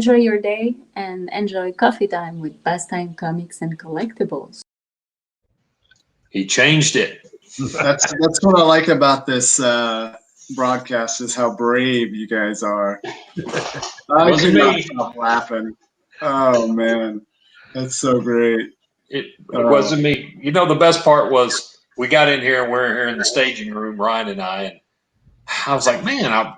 enjoy your day and enjoy coffee time with Pastime Comics and Collectibles. He changed it. That's what I like about this broadcast is how brave you guys are. I could not stop laughing. Oh man, that's so great. It wasn't me. You know, the best part was we got in here and we're here in the staging room, Ryan and I was like, man,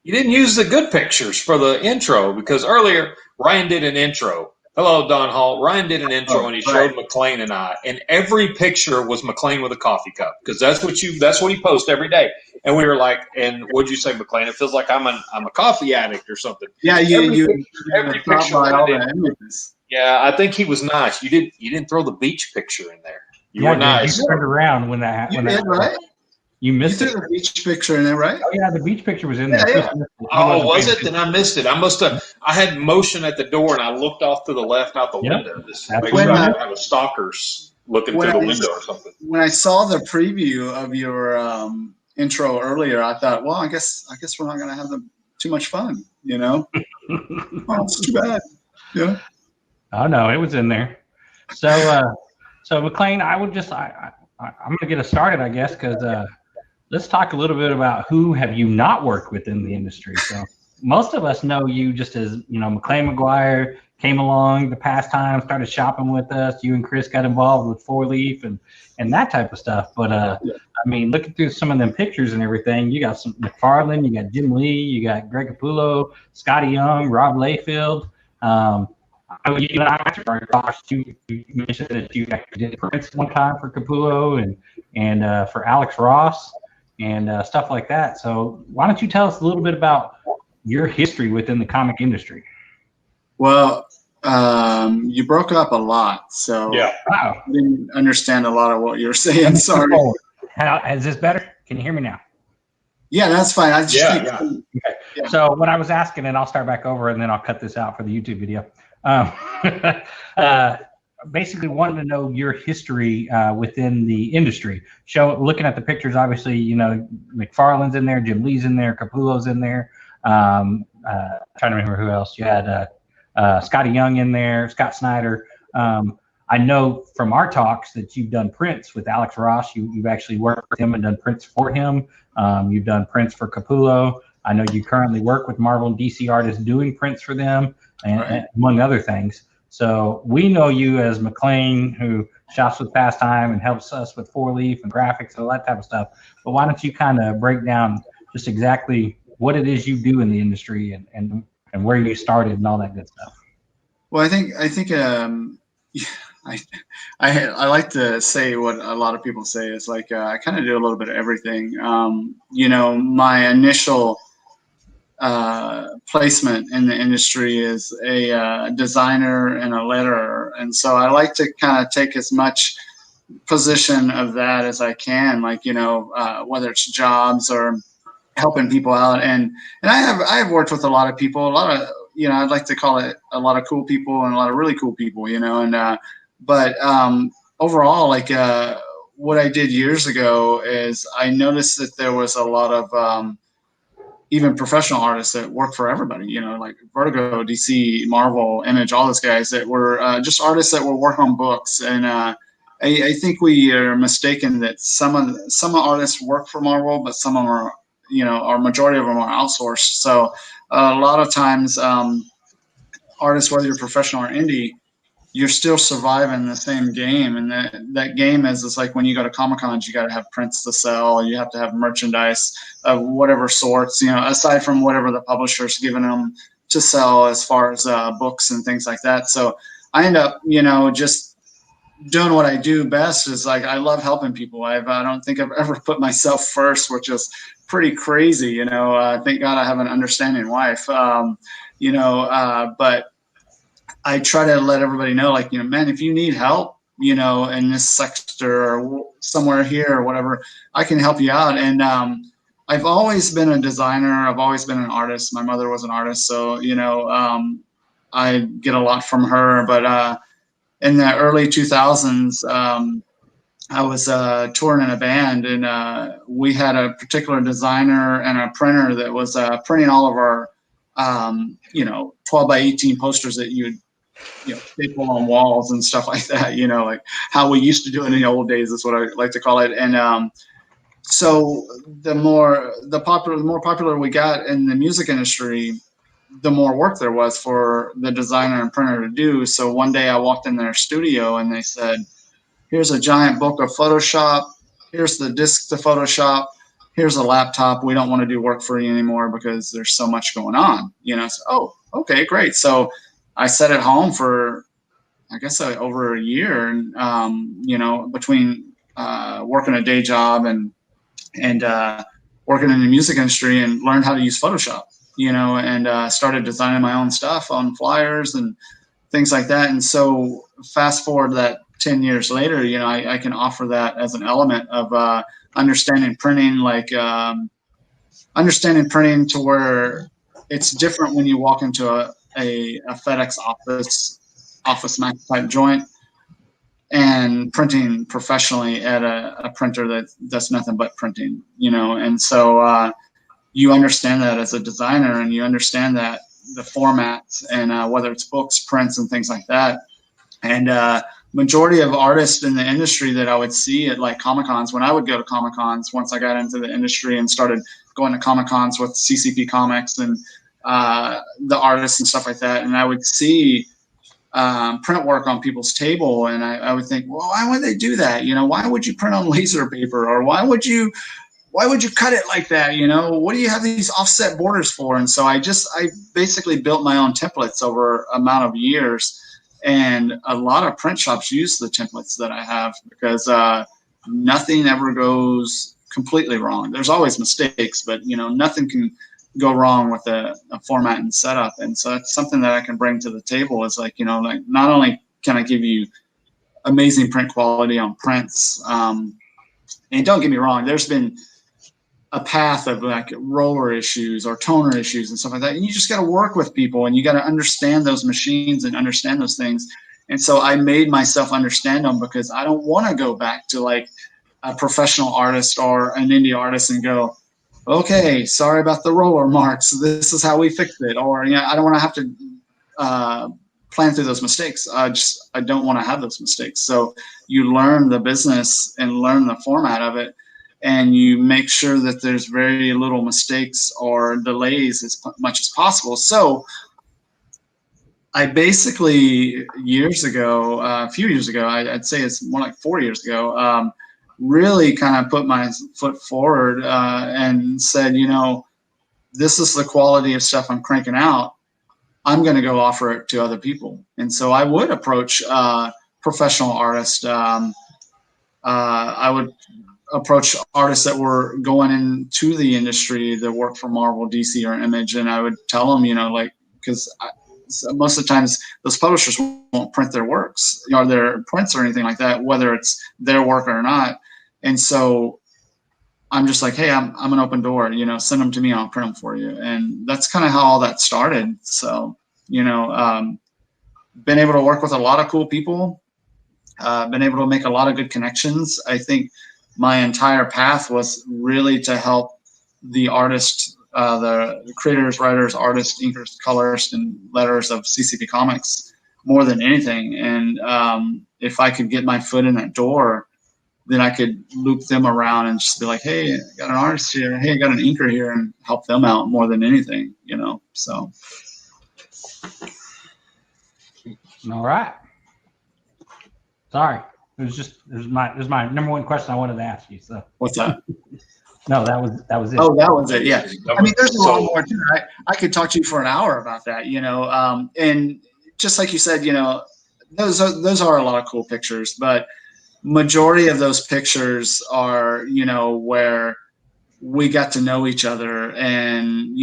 you didn't use the good pictures for the intro because earlier Ryan did an intro. Hello, Don Hall. Ryan did an intro and he showed McLain and I, and every picture was McLain with a coffee cup because that's what he posts every day. And we were like, and what'd you say, McLain? It feels like I'm a coffee addict or something. Yeah, every picture. Yeah, I think he was nice. You didn't throw the beach picture in there. You were nice. You turned around when that happened. You did, right? You missed it. The beach picture in there, right? Oh yeah, the beach picture was in there. Yeah. Oh, was it? Then I missed it. I had motion at the door and I looked off to the left out the window. Just make sure I don't have a stalkers looking through the window or something. When I saw the preview of your intro earlier, I thought, well, I guess we're not going to have too much fun, you know? Oh, it's too bad. Yeah. Oh no, it was in there. So McLain, I'm going to get us started, I guess, because let's talk a little bit about who have you not worked with in the industry. So most of us know you just as, McLain McGuire came along the past time, started shopping with us. You and Chris got involved with Four Leaf and that type of stuff. But I mean, looking through some of them pictures and everything, you got some McFarlane, you got Jim Lee, you got Greg Capullo, Scotty Young, Rob Layfield. You mentioned that you actually did prints one time for Capullo and for Alex Ross and stuff like that. So why don't you tell us a little bit about your history within the comic industry? Well, you broke up a lot, so I didn't understand a lot of what you're saying. Sorry. Is this better? Can you hear me now? Yeah, that's fine. Okay. Yeah. So what I was asking, and I'll start back over, and then I'll cut this out for the YouTube video. Basically wanted to know your history within the industry. Looking at the pictures, obviously, McFarlane's in there, Jim Lee's in there, Capullo's in there. Trying to remember who else. You had Scotty Young in there, Scott Snyder. I know from our talks that you've done prints with Alex Ross. You've actually worked with him and done prints for him. You've done prints for Capullo. I know you currently work with Marvel and DC artists doing prints for them, and among other things. So we know you as McLain, who shops with Pastime and helps us with Four Leaf and graphics and all that type of stuff. But why don't you kind of break down just exactly what it is you do in the industry and where you started and all that good stuff? Well, I think I like to say what a lot of people say is like I kind of do a little bit of everything. My initial placement in the industry is a designer and a letterer, and so I like to kind of take as much position of that as I can, like whether it's jobs or helping people out, and I have worked with a lot of people, a lot of I'd like to call it a lot of cool people and a lot of really cool people, but overall, like what I did years ago is I noticed that there was a lot of even professional artists that work for everybody, like Vertigo, DC, Marvel, Image, all those guys that were just artists that were working on books. And I think we are mistaken that some artists work for Marvel, but some of them are, our majority of them are outsourced. So a lot of times artists, whether you're professional or indie, you're still surviving the same game. And that game is like when you go to Comic-Cons, you got to have prints to sell. You have to have merchandise of whatever sorts, aside from whatever the publisher's giving them to sell as far as books and things like that. So I end up, just doing what I do best is like I love helping people. I don't think I've ever put myself first, which is pretty crazy. Thank God I have an understanding wife, but I try to let everybody know, like, man, if you need help, in this sector or somewhere here or whatever, I can help you out. And I've always been a designer. I've always been an artist. My mother was an artist. So, I get a lot from her. But in the early 2000s, I was touring in a band, and we had a particular designer and a printer that was printing all of our 12 by 18 posters that you would, staple on walls and stuff like that, like how we used to do it in the old days is what I like to call it. And so the more popular we got in the music industry, the more work there was for the designer and printer to do. So one day I walked in their studio and they said, here's a giant book of Photoshop. Here's the disk to Photoshop. Here's a laptop. We don't want to do work for you anymore because there's so much going on. So, oh, okay, great. So I sat at home for, I guess, over a year, between working a day job and working in the music industry, and learned how to use Photoshop, and started designing my own stuff on flyers and things like that. And so fast forward that 10 years later, I can offer that as an element of understanding printing, understanding printing to where it's different when you walk into a FedEx office Max type joint and printing professionally at a printer that does nothing but printing, and so you understand that as a designer, and you understand that the formats and whether it's books, prints, and things like that. And majority of artists in the industry that I would see at like Comic-Cons, when I would go to Comic-Cons, once I got into the industry and started going to Comic-Cons with CCP Comics and the artists and stuff like that, and I would see print work on people's table, and I would think, well, why would they do that? Why would you print on laser paper, or why would you cut it like that? What do you have these offset borders for? And so I basically built my own templates over an amount of years, and a lot of print shops use the templates that I have because nothing ever goes completely wrong. There's always mistakes, but nothing can go wrong with a format and setup. And so that's something that I can bring to the table is like not only can I give you amazing print quality on prints, and don't get me wrong, there's been a path of like roller issues or toner issues and stuff like that. And you just got to work with people, and you got to understand those machines and understand those things. And so I made myself understand them because I don't want to go back to like a professional artist or an indie artist and go, okay, sorry about the roller marks. This is how we fixed it. Or, I don't want to have to plan through those mistakes. I don't want to have those mistakes. So you learn the business and learn the format of it, and you make sure that there's very little mistakes or delays as much as possible. So I basically a few years ago, I'd say it's more like 4 years ago, really kind of put my foot forward and said, this is the quality of stuff I'm cranking out. I'm going to go offer it to other people. And so I would approach professional artists. I would approach artists that were going into the industry that work for Marvel, DC, or Image, and I would tell them, because most of the times those publishers won't print their works or their prints or anything like that, whether it's their work or not. And so I'm just like, hey, I'm an open door, send them to me, I'll print them for you. And that's kind of how all that started. So, been able to work with a lot of cool people, been able to make a lot of good connections. I think my entire path was really to help the artists, the creators, writers, artists, inkers, colorists, and letters of CCP Comics more than anything. And if I could get my foot in that door, then I could loop them around and just be like, hey, I got an artist here. Hey, I got an inker here, and help them out more than anything, so. All right. Sorry. It was my number one question I wanted to ask you. So What's that? No, that was it. Oh, that was it. Yeah. I mean, there's a lot more to it. I could talk to you for an hour about that, and just like you said, those are a lot of cool pictures, but majority of those pictures are, where we got to know each other and,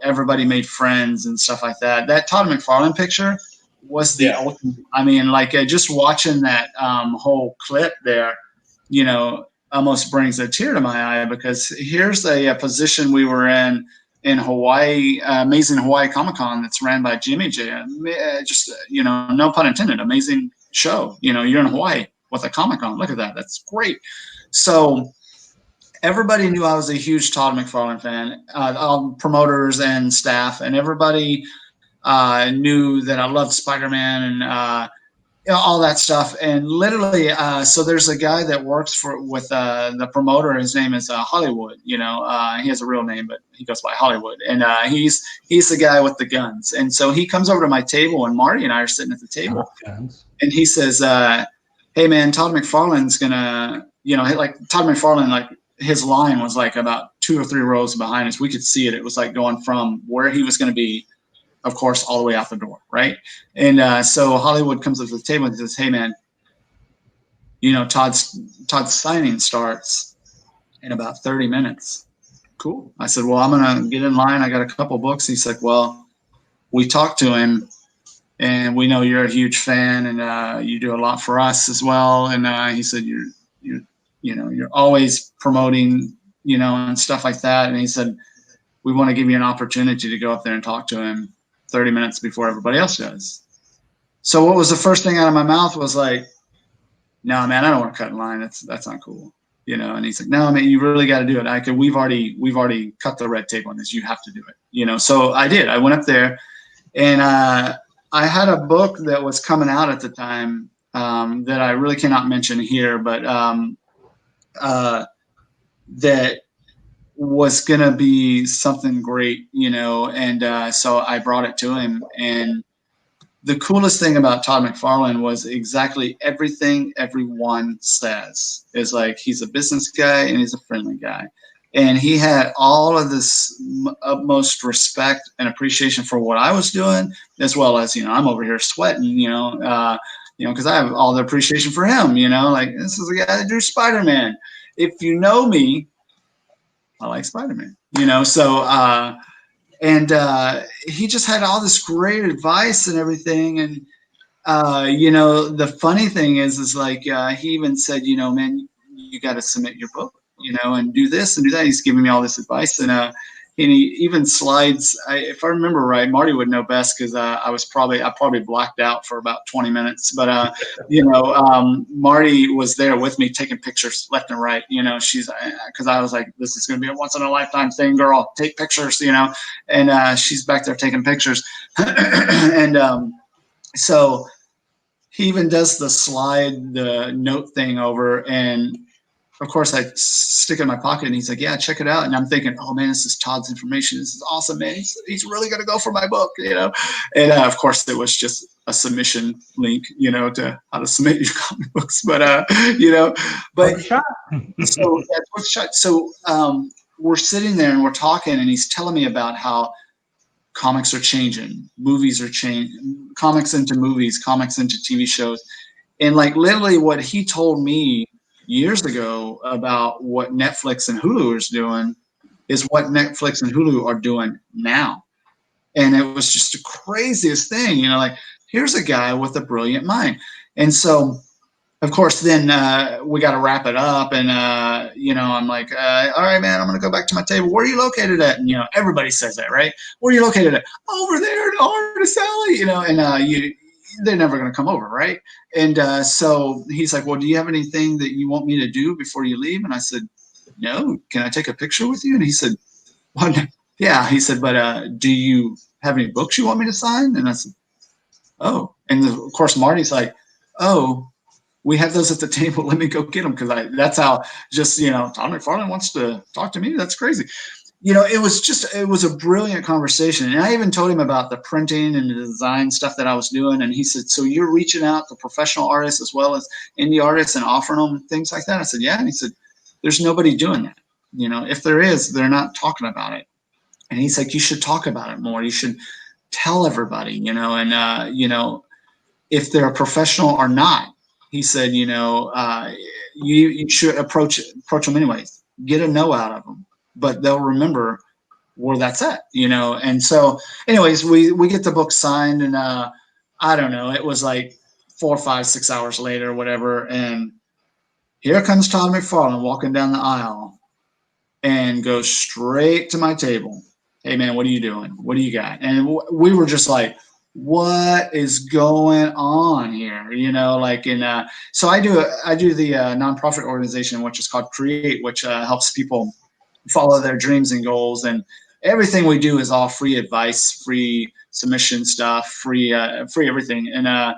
everybody made friends and stuff like that. That Todd McFarlane picture was the ultimate. I mean, like just watching that whole clip there, almost brings a tear to my eye, because here's a position we were in Hawaii, amazing Hawaii Comic-Con that's ran by Jimmy J. Just, no pun intended, amazing show. You're in Hawaii with a Comic-Con. Look at that. That's great. So everybody knew I was a huge Todd McFarlane fan, all promoters and staff, and everybody knew that I loved Spider-Man and all that stuff. And literally, so there's a guy that works with the promoter. His name is Hollywood. He has a real name, but he goes by Hollywood. And he's the guy with the guns. And so he comes over to my table, and Marty and I are sitting at the table. And he says, "Hey man, Todd McFarlane's gonna, like Todd McFarlane, like his line was like about 2 or 3 rows behind us. We could see it. It was like going from where he was going to be, of course, all the way out the door, right?" And so Hollywood comes up to the table and says, "Hey man, Todd's signing starts in about 30 minutes. Cool." I said, "Well, I'm gonna get in line. I got a couple books." He's like, "Well, we talked to him, and we know you're a huge fan, and you do a lot for us as well." And he said, "You're always promoting, and stuff like that." And he said, "We want to give you an opportunity to go up there and talk to him 30 minutes before everybody else does." So what was the first thing out of my mouth was like, "No, man, I don't want to cut in line. That's not cool." And he's like, "No, man, you really got to do it. We've already cut the red tape on this. You have to do it." So I did. I went up there, and I had a book that was coming out at the time that I really cannot mention here, but that was going to be something great, and so I brought it to him. And the coolest thing about Todd McFarlane was exactly everything everyone says is like, he's a business guy and he's a friendly guy. And he had all of this utmost respect and appreciation for what I was doing, as well as, I'm over here sweating, because I have all the appreciation for him, like, this is a guy that drew Spider-Man. If you know me, I like Spider-Man, so, and he just had all this great advice and everything. And, the funny thing is like, he even said, "Man, you got to submit your book, and do this and do that." He's giving me all this advice. And he even slides, if I remember right, Marty would know best, because I probably blacked out for about 20 minutes. But, Marty was there with me taking pictures left and right. Because I was like, this is going to be a once in a lifetime thing, girl. Take pictures, and she's back there taking pictures. And so he even does the note thing over, and of course, I stick it in my pocket, and he's like, "Yeah, check it out." And I'm thinking, "Oh man, this is Todd's information. This is awesome, man. He's really gonna go for my book, And of course, it was just a submission link, to how to submit your comic books. But but so that's what's shot. So we're sitting there and we're talking, and he's telling me about how comics are changing, movies are changing, comics into movies, comics into TV shows, and like literally what he told me years ago about what Netflix and Hulu is doing is what Netflix and Hulu are doing now. And it was just the craziest thing, like, here's a guy with a brilliant mind. And so, of course, then we got to wrap it up. And, I'm like, all right, man, I'm going to go back to my table. Where are you located at? And, everybody says that, right? Where are you located at? Over there in Artist Alley, and they're never going to come over, right? And so he's like, "Well, do you have anything that you want me to do before you leave?" And I said, "No. Can I take a picture with you?" And he said, "Well, yeah." He said, "But do you have any books you want me to sign?" And I said, "Oh." And of course, Marty's like, "Oh, we have those at the table. Let me go get them." Because that's how just, Todd McFarlane wants to talk to me. That's crazy. It was a brilliant conversation. And I even told him about the printing and the design stuff that I was doing. And he said, "So you're reaching out to professional artists as well as indie artists and offering them things like that?" I said, "Yeah." And he said, "There's nobody doing that. If there is, they're not talking about it." And he's like, "You should talk about it more. You should tell everybody, and, if they're a professional or not." He said, you should approach them anyways. Get a no out of them, but they'll remember where that's at, And so, anyways, we get the book signed, and I don't know, it was like 4, 5, 6 hours later, whatever, and here comes Todd McFarlane walking down the aisle, and goes straight to my table. "Hey man, what are you doing? What do you got?" And we were just like, what is going on here? You know, like so I do the nonprofit organization, which is called Create, which helps people follow their dreams and goals. And everything we do is all free advice, free submission stuff, free everything. And,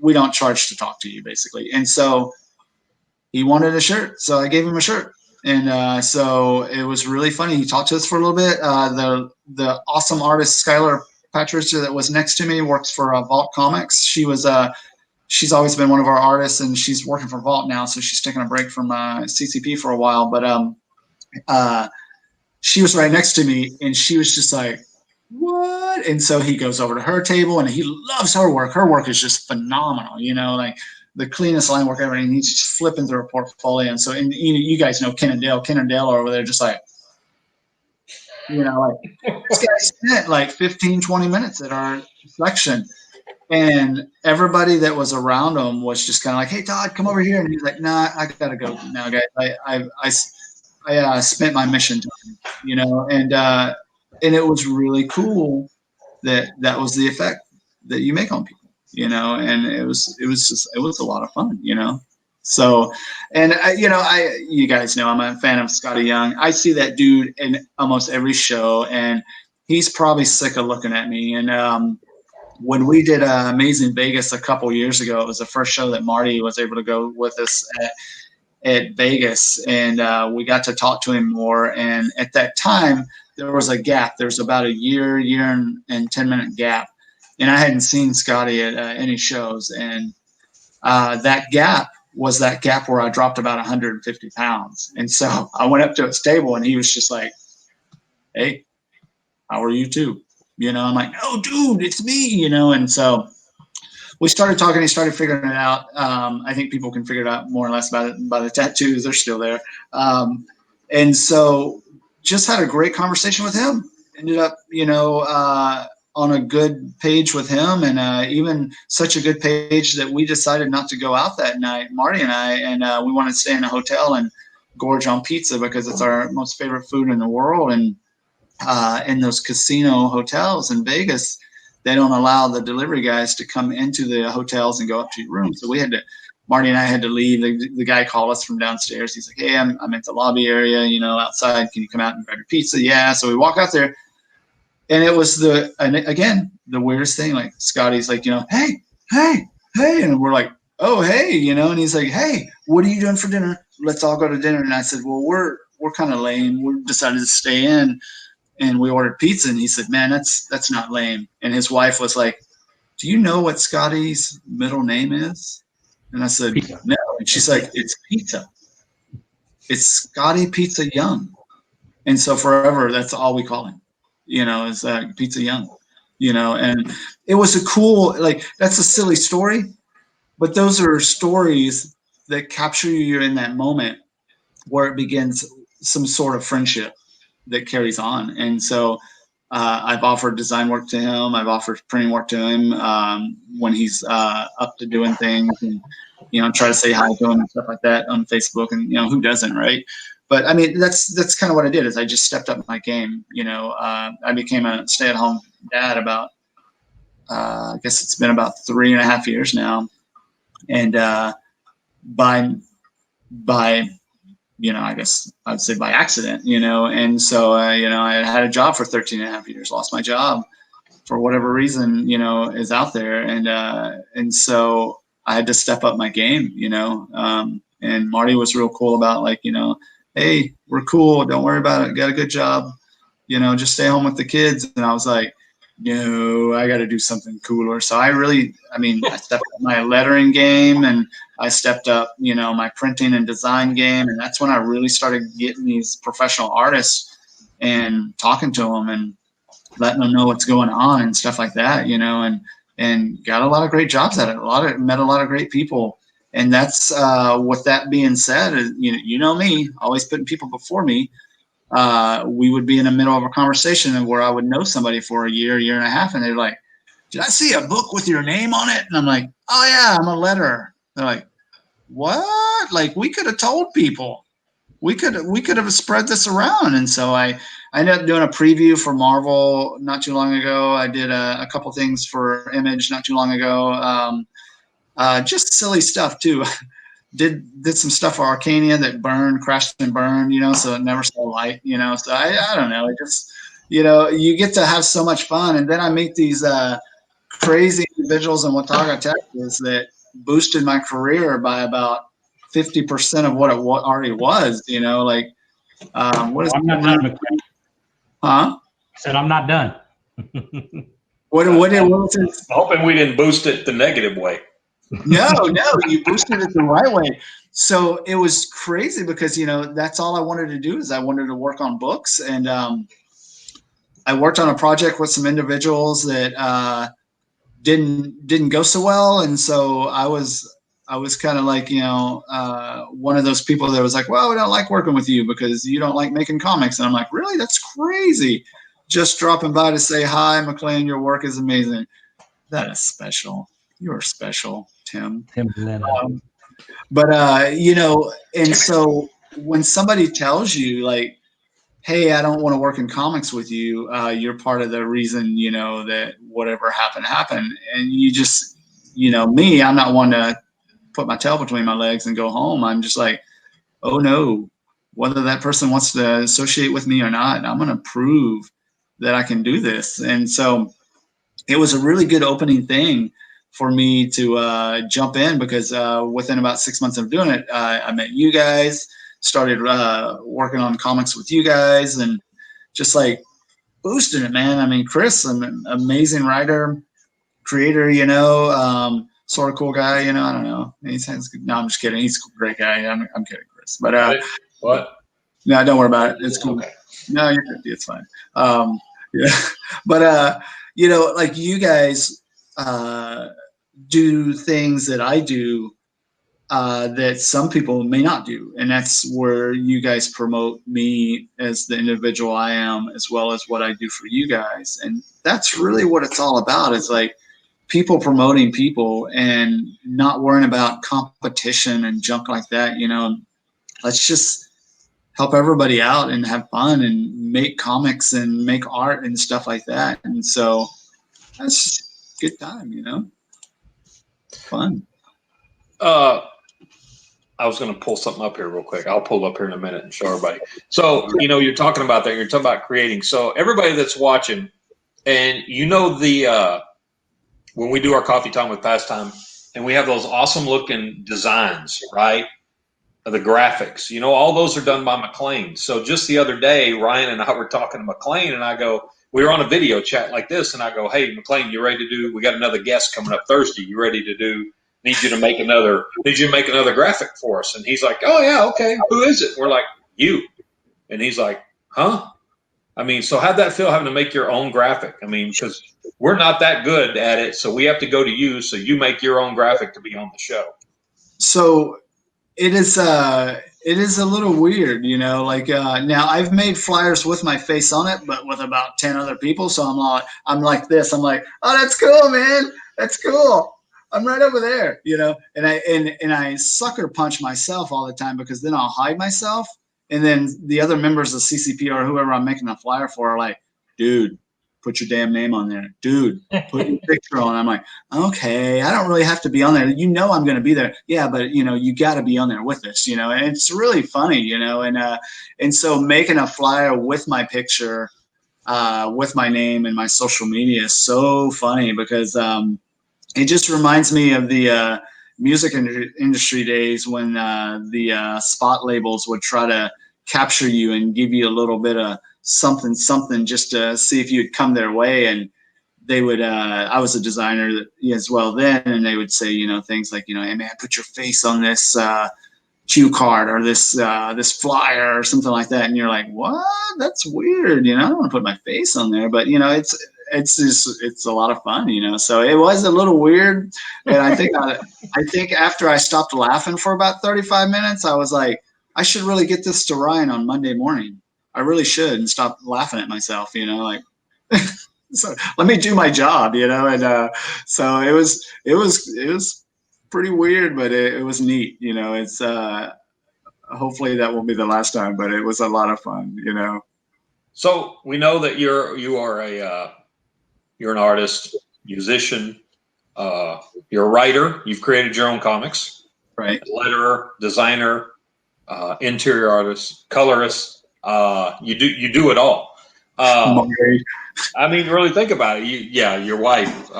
we don't charge to talk to you basically. And so he wanted a shirt. So I gave him a shirt. And so it was really funny. He talked to us for a little bit. The awesome artist, Skylar Patricia, that was next to me, works for Vault Comics. She's always been one of our artists, and she's working for Vault now. So she's taking a break from CCP for a while, but she was right next to me, and she was just like, what? And so he goes over to her table, and he loves her work. Her work is just phenomenal, like the cleanest line work ever. And he's just flipping through her portfolio. And so, and you guys know Ken and Dale are over there just like, like this guy spent like 15, 20 minutes at our section. And everybody that was around him was just kind of like, hey, Todd, come over here. And he's like, nah, I got to go now, guys. I spent my mission time, and it was really cool that was the effect that you make on people, and it was a lot of fun, So, and you guys know I'm a fan of Scotty Young. I see that dude in almost every show, and he's probably sick of looking at me. And when we did Amazing Vegas a couple years ago, it was the first show that Marty was able to go with us at Vegas, and we got to talk to him more. And at that time, there was a gap. There was about a year and 10-minute gap, and I hadn't seen Scotty at any shows. And that gap was that gap where I dropped about 150 pounds. And so I went up to his table, and he was just like, hey, how are you too? I'm like, no, dude, it's me, And so we started talking. He started figuring it out. I think people can figure it out more or less by the tattoos. They're still there. And so just had a great conversation with him. Ended up, on a good page with him, and even such a good page that we decided not to go out that night, Marty and I, and we wanted to stay in a hotel and gorge on pizza because it's our most favorite food in the world. And in those casino hotels in Vegas, they don't allow the delivery guys to come into the hotels and go up to your room. So Marty and I had to leave. The guy called us from downstairs. He's like, hey, I'm at the lobby area, outside. Can you come out and grab your pizza? Yeah. So we walk out there, and it was again, the weirdest thing. Like Scotty's like, hey. And we're like, oh, hey, and he's like, hey, what are you doing for dinner? Let's all go to dinner. And I said, well, we're kind of lame. We decided to stay in. And we ordered pizza, and he said, man, that's not lame. And his wife was like, do you know what Scotty's middle name is? And I said, Pizza. No. And she's like, it's Pizza. It's Scotty Pizza Young. And so forever, that's all we call him, is Pizza Young, and it was a cool, like, that's a silly story, but those are stories that capture you in that moment where it begins some sort of friendship that carries on. And so I've offered design work to him. I've offered printing work to him when he's up to doing things, and try to say hi to him and stuff like that on Facebook. And who doesn't, right? But I mean, that's kind of what I did. Is I just stepped up my game. I became a stay-at-home dad about I guess it's been about 3.5 years now, and by I guess I'd say by accident, and so, I had a job for 13.5 years, lost my job for whatever reason, is out there. And so I had to step up my game, and Marty was real cool about like, hey, we're cool. Don't worry about it. Got a good job, just stay home with the kids. And I was like, no, I got to do something cooler. So I stepped up my lettering game, and I stepped up, my printing and design game. And that's when I really started getting these professional artists and talking to them and letting them know what's going on and stuff like that, and got a lot of great jobs at it. Met a lot of great people. And that's with that being said, me, always putting people before me. We would be in the middle of a conversation where I would know somebody for a year and a half, and they're like, did I see a book with your name on it? And I'm like, oh yeah, I'm a letterer. They're like, what? Like, we could have told people, we could have spread this around. And so I ended up doing a preview for Marvel not too long ago. I did a couple things for Image not too long ago. Just silly stuff too. did some stuff for Arcania that crashed and burned, so it never saw light, So I don't know. It just, you get to have so much fun. And then I meet these crazy individuals in Watauga, Texas that boosted my career by about 50% of what it already was, what is I'm not done, McLain. Huh? I said I'm not done. What was it? Hoping we didn't boost it the negative way. No, you boosted it the right way. So it was crazy because, that's all I wanted to do is I wanted to work on books. And I worked on a project with some individuals that didn't go so well. And so I was kind of like, one of those people that was like, well, we don't like working with you because you don't like making comics. And I'm like, really? That's crazy. Just dropping by to say, hi, McLain, your work is amazing. That is special. You're special, Tim. But and so when somebody tells you like, hey, I don't want to work in comics with you, you're part of the reason, that whatever happened. And you just, me, I'm not one to put my tail between my legs and go home. I'm just like, oh no, whether that person wants to associate with me or not, I'm going to prove that I can do this. And so it was a really good opening thing for me to jump in because within about 6 months of doing it, I met you guys, started working on comics with you guys, and just like boosting it, man. I mean, Chris, an amazing writer, creator, sort of cool guy, I don't know. No, I'm just kidding. He's a great guy. I'm kidding, Chris. But what? No, don't worry about it. It's cool. Okay. No, you're good. It's fine. Yeah, but like you guys do things that I do that some people may not do, and that's where you guys promote me as the individual I am, as well as what I do for you guys, and that's really what it's all about. It's like people promoting people and not worrying about competition and junk like that. Let's just help everybody out and have fun and make comics and make art and stuff like that. And so that's just a good time, fun. I was going to pull something up here real quick. I'll pull up here in a minute and show everybody. So, you're talking about that. You're talking about creating. So everybody that's watching, and when we do our coffee time with Pastime, and we have those awesome looking designs, right? The graphics, all those are done by McLain. So just the other day, Ryan and I were talking to McLain, and we were on a video chat like this, and I go, hey, McLain, you ready to do, we got another guest coming up Thursday. You ready to do, need you to make another graphic for us? And he's like, oh yeah, okay. Who is it? We're like, you. And he's like, huh? I mean, so how'd that feel having to make your own graphic? I mean, because we're not that good at it, so we have to go to you. So you make your own graphic to be on the show. So it is a little weird, now I've made flyers with my face on it, but with about 10 other people. So I'm like this. I'm like, oh, that's cool, man. That's cool. I'm right over there, and I sucker punch myself all the time because then I'll hide myself. And then the other members of CCP or whoever I'm making a flyer for are like, dude, put your damn name on there. Dude, put your picture on. I'm like, okay, I don't really have to be on there. I'm going to be there. Yeah, but, you got to be on there with us, and it's really funny, and so making a flyer with my picture, with my name and my social media is so funny because it just reminds me of the music industry days when the spot labels would try to capture you and give you a little bit of something just to see if you'd come their way. And they would I was a designer as well then, and they would say things like hey man, put your face on this cue card or this flyer or something like that, and you're like, what? That's weird. I don't want to put my face on there, but it's a lot of fun, so it was a little weird. And I think after I stopped laughing for about 35 minutes, I was like, I should really get this to Ryan on Monday morning. I really should, and stop laughing at myself, like so let me do my job, and so it was pretty weird, but it was neat. It's hopefully that will be the last time, but it was a lot of fun, you know. So we know that you're an artist, musician, you're a writer. You've created your own comics, Right. letterer, designer, interior artist, colorist. You do it all. Married. I mean, really think about it. Your wife.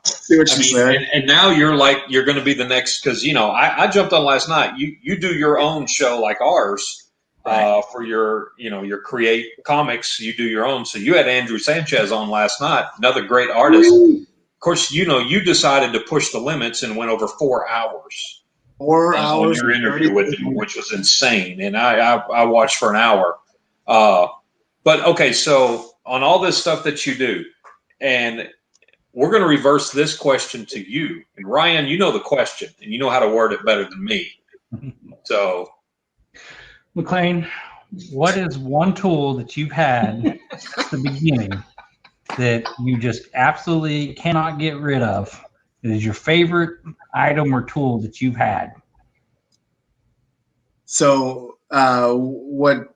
See what she said. And now you're going to be the next, because I jumped on last night. You do your own show like ours, Right. for your create comics. You do your own. So you had Andrew Sanchez on last night, another great artist. Of course, you decided to push the limits and went over 4 hours. 4 on hours. your interview with him, which was insane. And I watched for an hour. But okay, so on all this stuff that you do, and we're going to reverse this question to you. And Ryan, you know the question, and you know how to word it better than me. So, McLain, what is one tool that you've had at the beginning that you just absolutely cannot get rid of? It is your favorite item or tool that you've had. So what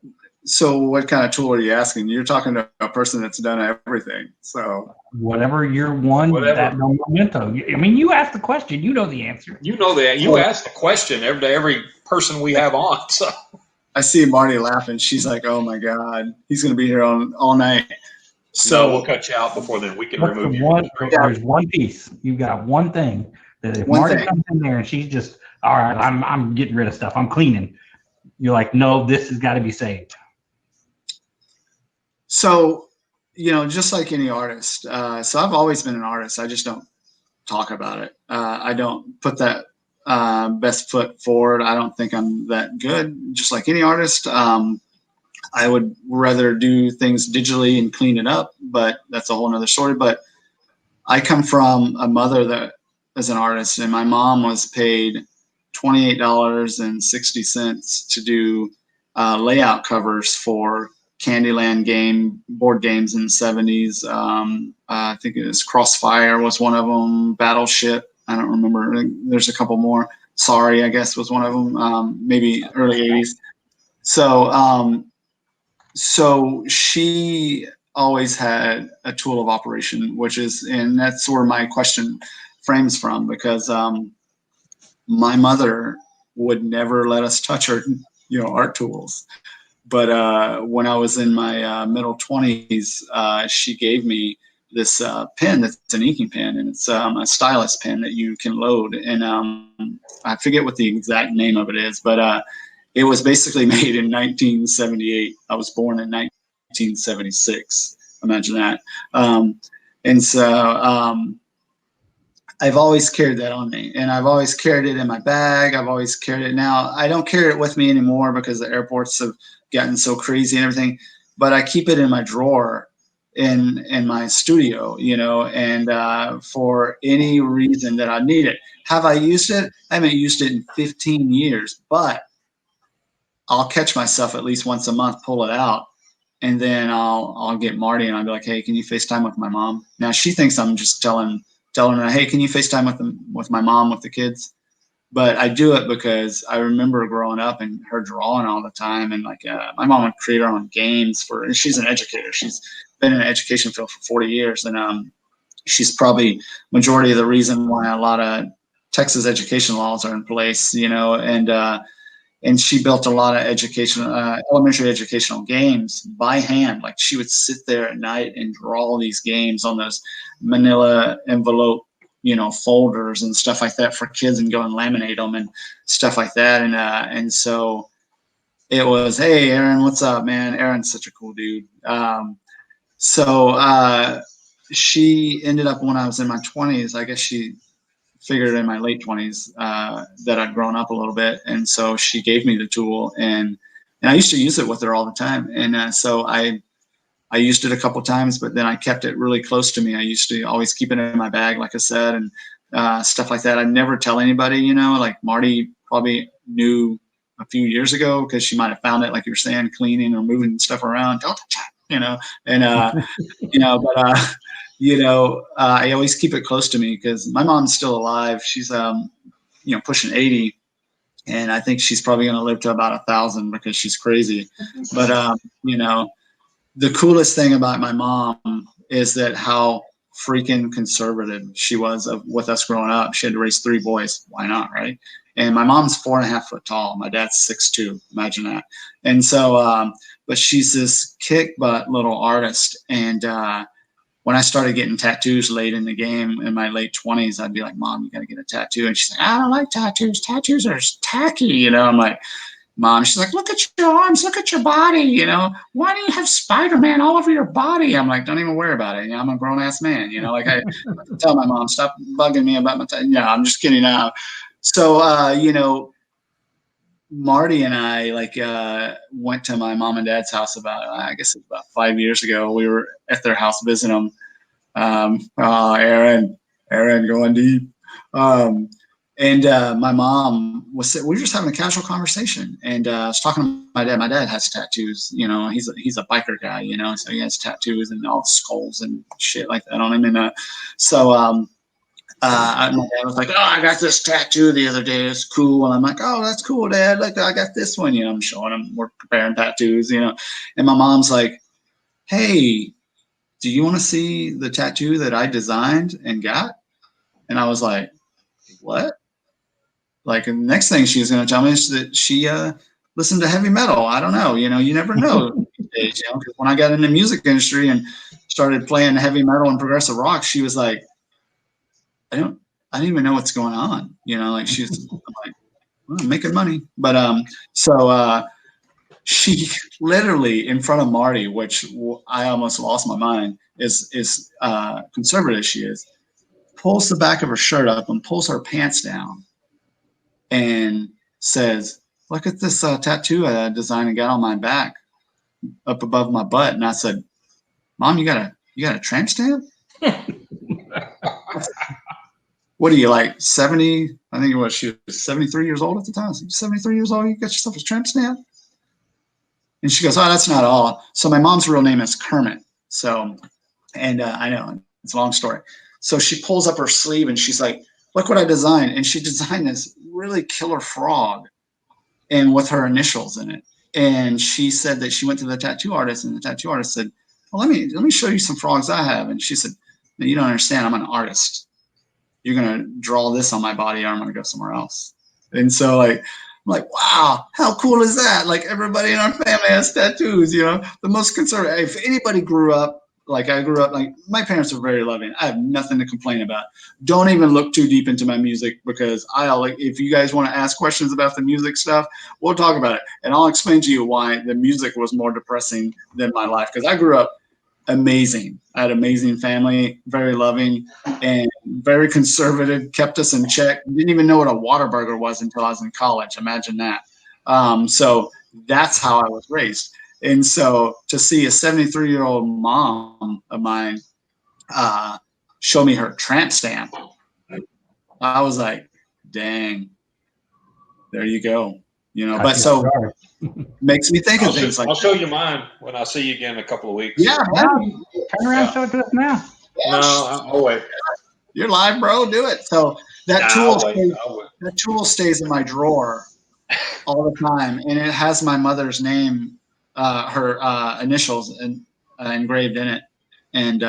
kind of tool are you asking? You're talking to a person that's done everything. So whatever your one, that no memento. I mean, you asked the question, you know the answer. you know that. You ask the question every person we have on. So I see Marty laughing. She's like, "Oh my God, he's going to be here all night." So no, we'll cut you out before then. We can remove you. There's one piece. You've got one thing that if Marty comes in there and she's just, all right, I'm getting rid of stuff, I'm cleaning. You're like, no, this has got to be saved. So, just like any artist. So I've always been an artist. I just don't talk about it. I don't put that best foot forward. I don't think I'm that good. Just like any artist. I would rather do things digitally and clean it up, but that's a whole nother story. But I come from a mother that is an artist, and my mom was paid $28.60 to do layout covers for Candyland board games in the 70s. I think it was Crossfire was one of them, Battleship. I don't remember. There's a couple more. Sorry, I guess was one of them, maybe early 80s. So she always had a tool of operation, and that's where my question frames from, because my mother would never let us touch her, art tools. But when I was in my middle 20s, she gave me this pen that's an inking pen, and it's a stylus pen that you can load. And I forget what the exact name of it is, but it was basically made in 1978. I was born in 1976. Imagine that. And so I've always carried that on me, and I've always carried it in my bag. I've always carried it. Now I don't carry it with me anymore because the airports have gotten so crazy and everything, but I keep it in my drawer in my studio, and for any reason that I need it. Have I used it? I haven't used it in 15 years, but I'll catch myself at least once a month, pull it out, and then I'll get Marty and I'll be like, "Hey, can you FaceTime with my mom?" Now she thinks I'm just telling her, "Hey, can you FaceTime with my mom with the kids?" But I do it because I remember growing up and her drawing all the time, and like my mom would create her own games and she's an educator. She's been in the education field for 40 years, and she's probably majority of the reason why a lot of Texas education laws are in place, and she built a lot of elementary educational games by hand. Like she would sit there at night and draw these games on those manila envelope, folders and stuff like that for kids, and go and laminate them and stuff like that. And so it was, "Hey, Aaron, what's up, man?" Aaron's such a cool dude. So she ended up, when I was in my 20s, I guess she figured in my late 20s that I'd grown up a little bit, and so she gave me the tool, and I used to use it with her all the time. And so I used it a couple times, but then I kept it really close to me. I used to always keep it in my bag, like I said, and stuff like that. I'd never tell anybody, like Marty probably knew a few years ago, because she might have found it, like you're saying, cleaning or moving stuff around, I always keep it close to me because my mom's still alive. She's pushing 80, and I think she's probably going to live to about 1,000 because she's crazy. But you know, the coolest thing about my mom is that how freaking conservative she was with us growing up. She had to raise 3 boys. Why not, right? And my mom's 4.5 foot tall. My dad's 6'2". Imagine that. And so, but she's this kick butt little artist. And when I started getting tattoos late in the game in my late 20s, I'd be like, Mom, you got to get a tattoo. And she's like, I don't like tattoos. Tattoos are tacky. You know, I'm like, Mom, she's like, look at your arms, look at your body, you know, why do you have Spider-Man all over your body? I'm like, don't even worry about it. You know, I'm a grown ass man, you know, like I tell my mom, stop bugging me about my yeah, I'm just kidding now. So, you know, Marty and I went to my mom and dad's house about, I guess it's about 5 years ago. We were at their house visiting them. Aaron going deep. And my mom we were just having a casual conversation, and I was talking to my dad. My dad has tattoos, you know, he's a biker guy, you know, so he has tattoos and all skulls and shit like that on him. And my dad was like, oh, I got this tattoo the other day. It's cool. And I'm like, oh, that's cool, Dad. Like, I got this one, you know, I'm showing him, we're comparing tattoos, you know. And my mom's like, hey, do you want to see the tattoo that I designed and got? And I was like, what? Like, the next thing she was going to tell me is that she listened to heavy metal. I don't know. You know, you never know these days, you know, because when I got in the music industry and started playing heavy metal and progressive rock, she was like, I don't even know what's going on. You know, like I'm like, well, I'm making money. But so she literally in front of Marty, which I almost lost my mind, is conservative she is, pulls the back of her shirt up and pulls her pants down and says, look at this tattoo I designed and got on my back up above my butt. And I said, Mom, you got a tramp stamp? What are you, like 70? I think it was, she was 73 years old at the time. 73 years old, you got yourself a tramp stamp? And she goes, oh, that's not all. So my mom's real name is Kermit. So, and I know, it's a long story. So she pulls up her sleeve and she's like, look what I designed. And she designed this really killer frog and with her initials in it. And she said that she went to the tattoo artist, and the tattoo artist said, well, let me show you some frogs I have. And she said, no, you don't understand. I'm an artist. You're going to draw this on my body or I'm going to go somewhere else. And so like, I'm like, wow, how cool is that? Like, everybody in our family has tattoos, you know, the most conservative. If anybody grew up, like I grew up, like my parents were very loving. I have nothing to complain about. Don't even look too deep into my music, because if you guys want to ask questions about the music stuff, we'll talk about it. And I'll explain to you why the music was more depressing than my life. Because I grew up amazing. I had an amazing family, very loving and very conservative, kept us in check. Didn't even know what a Whataburger was until I was in college. Imagine that. So that's how I was raised. And so to see a 73-year-old mom of mine show me her tramp stamp, I was like, dang, there you go. You know, but so makes me think of things like I'll show you mine when I see you again in a couple of weeks. Yeah, turn around, show it to us now. No, I'll wait. You're live, bro. Do it. So that tool stays in my drawer all the time, and it has my mother's name, her initials, engraved in it, and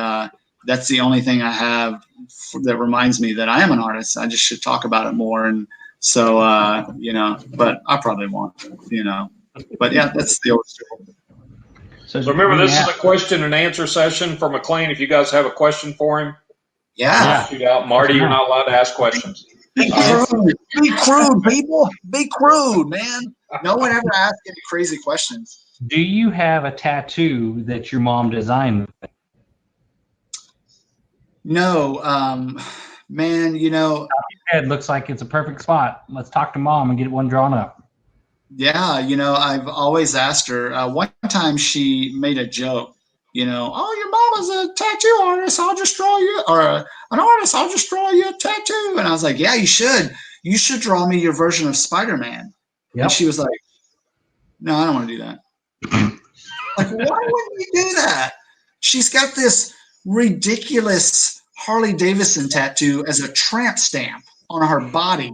that's the only thing I have that reminds me that I am an artist. I just should talk about it more, and so you know, but I probably won't, you know. But yeah, that's the old story. So remember, this is a question and answer session for McLain. If you guys have a question for him, shoot out. Marty, you're not allowed to ask questions. Be crude, people. Be crude, man. No one ever asks any crazy questions. Do you have a tattoo that your mom designed? No, man. You know, head looks like it's a perfect spot. Let's talk to Mom and get one drawn up. Yeah, you know, I've always asked her. One time she made a joke, you know, oh, your mama's a tattoo artist. I'll just draw you, or an artist. I'll just draw you a tattoo. And I was like, yeah, you should. You should draw me your version of Spider-Man. Yep. And she was like, no, I don't want to do that. Like, why wouldn't you do that? She's got this ridiculous Harley Davidson tattoo as a tramp stamp on her body.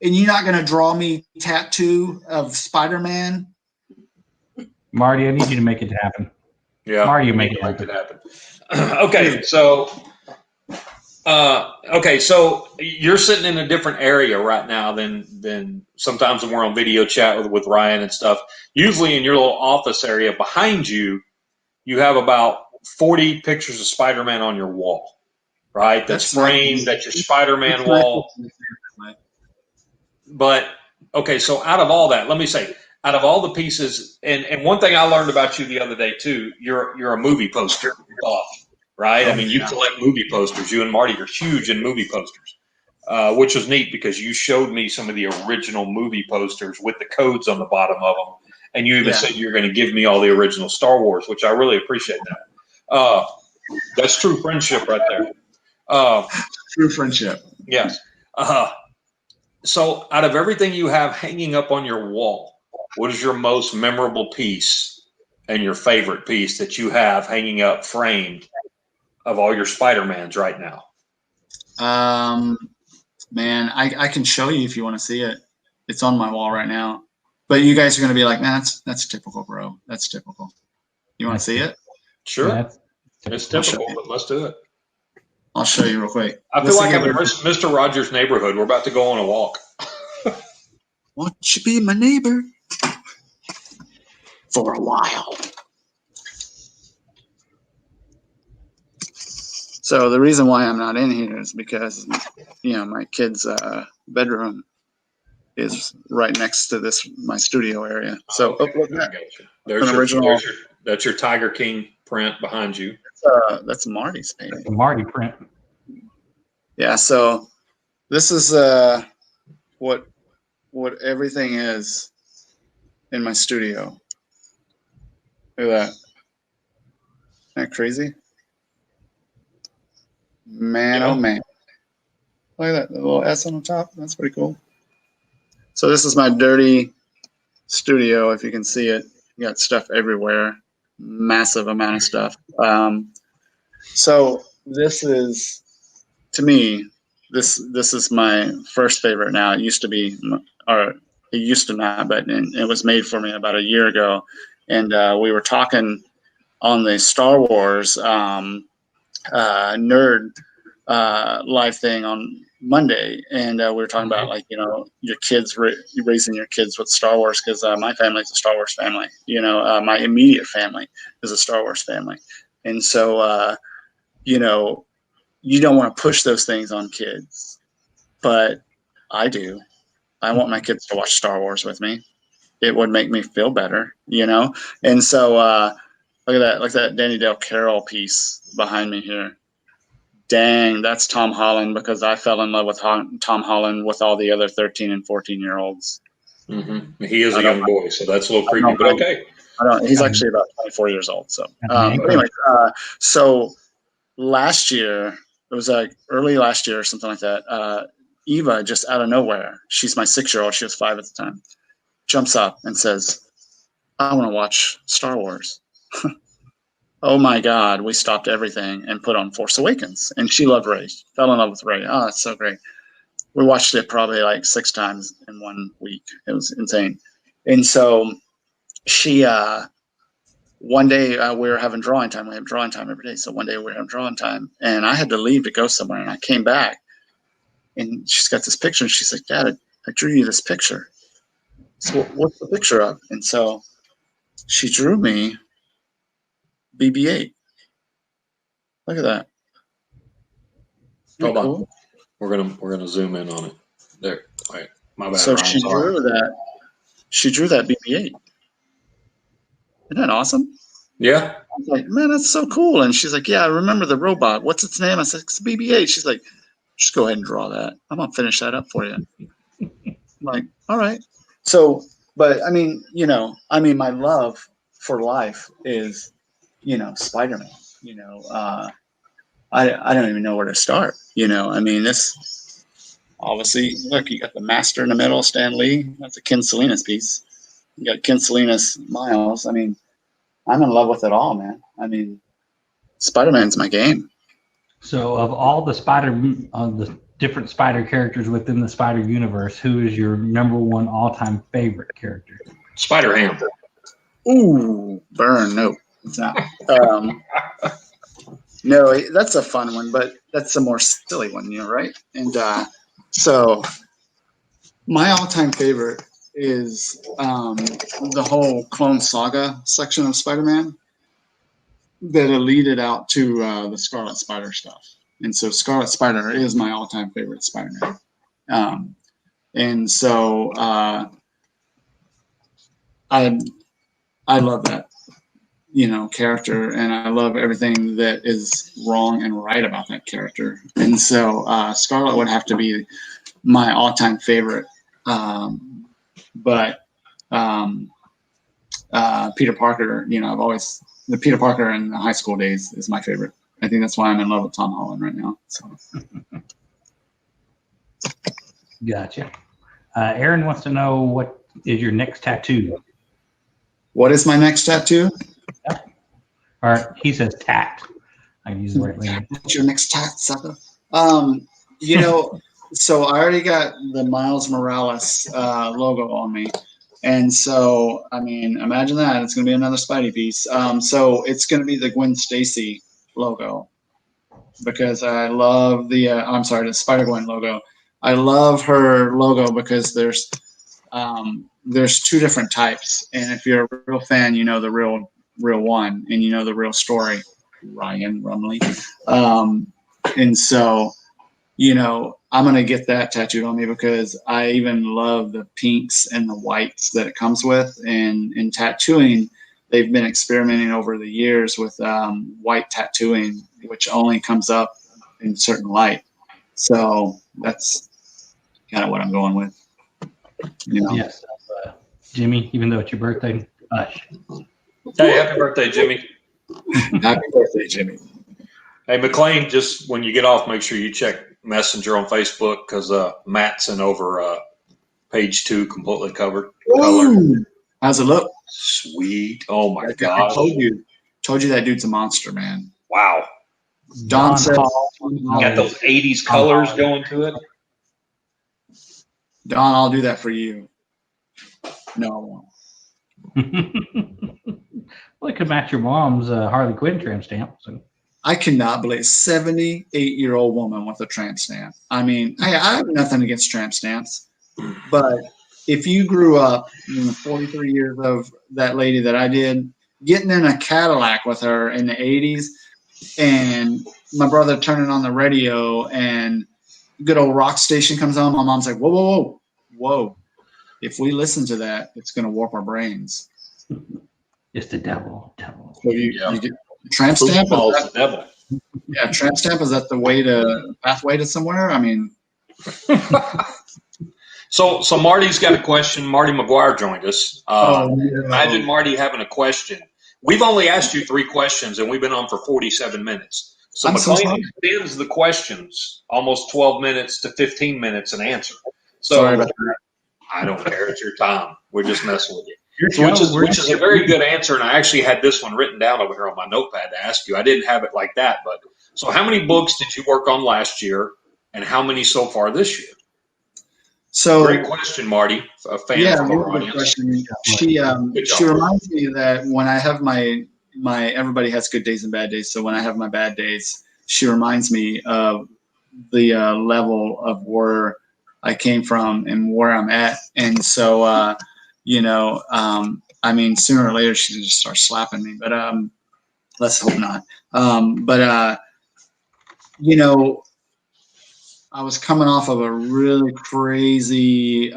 and you're not going to draw me tattoo of Spider-Man. Marty, I need you to make it happen. Yeah, Marty, you we make need it to happen. Okay, so so you're sitting in a different area right now than sometimes when we're on video chat with Ryan and stuff. Usually in your little office area behind you, you have about 40 pictures of Spider-Man on your wall, right? That's framed. Nice. That's your Spider-Man It's wall. nice. But okay, so out of all that, let me say, out of all the pieces, and one thing I learned about you the other day too, you're a movie poster buff, right? I mean, you collect movie posters. You and Marty are huge in movie posters, which was neat because you showed me some of the original movie posters with the codes on the bottom of them, and you even said you're going to give me all the original Star Wars, which I really appreciate that. That's true friendship right there. True friendship. Yes. So, out of everything you have hanging up on your wall, what is your most memorable piece and your favorite piece that you have hanging up framed of all your Spider-Mans right now? Man, I can show you if you want to see it. It's on my wall right now. But you guys are going to be like, man, that's typical, bro. That's typical. You want to see it? Sure. Yeah, it's typical, but let's do it. I'll show you real quick. I feel like I'm in Mr. Rogers' neighborhood. We're about to go on a walk. Won't you be my neighbor for a while? So the reason why I'm not in here is because, my kid's bedroom is right next to my studio area. So look at that. That's your Tiger King print behind you. That's Marty's painting. That's a Marty print. Yeah. So this is what everything is in my studio. Look at that. Isn't that crazy? Man, oh man. Look at that, the little S on the top. That's pretty cool. So this is my dirty studio, if you can see it. You got stuff everywhere. Massive amount of stuff. So this is, to me, this is my first favorite now. It used to be, or it used to not, but it was made for me about a year ago. And we were talking on the Star Wars nerd live thing on Monday, and we were talking about your kids raising your kids with Star Wars, because my family's a Star Wars family. My immediate family is a Star Wars family, and so you don't want to push those things on kids, but I do. I want my kids to watch Star Wars with me. It would make me feel better, and so look at that Danny Dale Carroll piece behind me here. Dang, that's Tom Holland, because I fell in love with Tom Holland with all the other 13 and 14-year-olds. Mm-hmm. He is a young boy, so that's a little creepy, but okay. He's actually about 24 years old. So, anyway, so last year, it was like early last year or something like that. Eva, just out of nowhere, she's my 6-year-old. She was 5 at the time. Jumps up and says, "I want to watch Star Wars." Oh my God, we stopped everything and put on Force Awakens. And she loved Rey. She fell in love with Rey. Oh, that's so great. We watched it probably like 6 times in 1 week. It was insane. And so she, one day we were having drawing time. We have drawing time every day. So one day we were having drawing time, and I had to leave to go somewhere. And I came back, and she's got this picture. And she's like, "Dad, I drew you this picture." So what's the picture of? And so she drew me BB-8. Look at that. Hold on. Cool? We're gonna zoom in on it. There. Wait, my bad. So Ryan, she drew that. She drew that BB-8. Isn't that awesome? Yeah. I was like, man, that's so cool. And she's like, yeah, I remember the robot. What's its name? I said, it's BB-8. She's like, just go ahead and draw that. I'm gonna finish that up for you. I'm like, all right. So, but I mean, my love for life is, Spider-Man. I don't even know where to start. This obviously, look, you got the Master in the middle, Stan Lee. That's a Ken Salinas piece. You got Ken Salinas, Miles. I mean, I'm in love with it all, man. I mean, Spider-Man's my game. So of all the different spider characters within the spider universe, who is your number one all-time favorite character? Spider-Ham. Ooh, burn. No, it's not. No, that's a fun one, but that's a more silly one, right? And so my all-time favorite is the whole Clone Saga section of Spider-Man that leaded out to the Scarlet Spider stuff. And so Scarlet Spider is my all-time favorite Spider-Man. And so I love that, character, and I love everything that is wrong and right about that character. And so Scarlet would have to be my all-time favorite. But Peter Parker, the Peter Parker in the high school days is my favorite. I think that's why I'm in love with Tom Holland right now. So. Gotcha. Aaron wants to know, what is your next tattoo? What is my next tattoo? Or he says tat. I can use the right language. What's your next tat, sucker? So I already got the Miles Morales logo on me. And so, imagine that. It's going to be another Spidey piece. So it's going to be the Gwen Stacy logo, because I love the Spider-Gwen logo. I love her logo because there's two different types. And if you're a real fan, you know the real one, and you know the real story, Ryan Rumley. And so, I'm going to get that tattooed on me because I even love the pinks and the whites that it comes with. And in tattooing, they've been experimenting over the years with white tattooing, which only comes up in certain light. So that's kind of what I'm going with. Yes. Jimmy, even though it's your birthday, Hey, happy birthday, Jimmy. Happy birthday, Jimmy. Hey, McLain, just when you get off, make sure you check Messenger on Facebook, because Matt sent over page 2 completely covered. Ooh, how's it look? Sweet. Oh, my I God. told you that dude's a monster, man. Wow. Don said, Got those 80s colors going to it. Don, I'll do that for you. No, I won't. Well, it could match your mom's Harley Quinn tramp stamp. So. I cannot believe 78-year-old woman with a tramp stamp. I have nothing against tramp stamps, but if you grew up in the 43 years of that lady that I did, getting in a Cadillac with her in the 80s, and my brother turning on the radio and good old rock station comes on, my mom's like, whoa, whoa, whoa, whoa. If we listen to that, it's going to warp our brains. It's the devil. So you get tramp stamp? The devil. Yeah, tramp stamp, is that the pathway to somewhere? So Marty's got a question. Marty McGuire joined us. Imagine Marty having a question. We've only asked you 3 questions, and we've been on for 47 minutes. So McLain extends the questions almost 12 minutes to 15 minutes an answer. So sorry about that. I don't care. It's your time. We're just messing with you. Which is a very good answer, and I actually had this one written down over here on my notepad to ask you. I didn't have it like that, but so how many books did you work on last year, and how many so far this year? So great question, Marty. A fan from our audience. Question. She reminds me that when I have my everybody has good days and bad days. So when I have my bad days, she reminds me of the level of where I came from and where I'm at, and so. Sooner or later she just starts slapping me, but let's hope not. I was coming off of a really crazy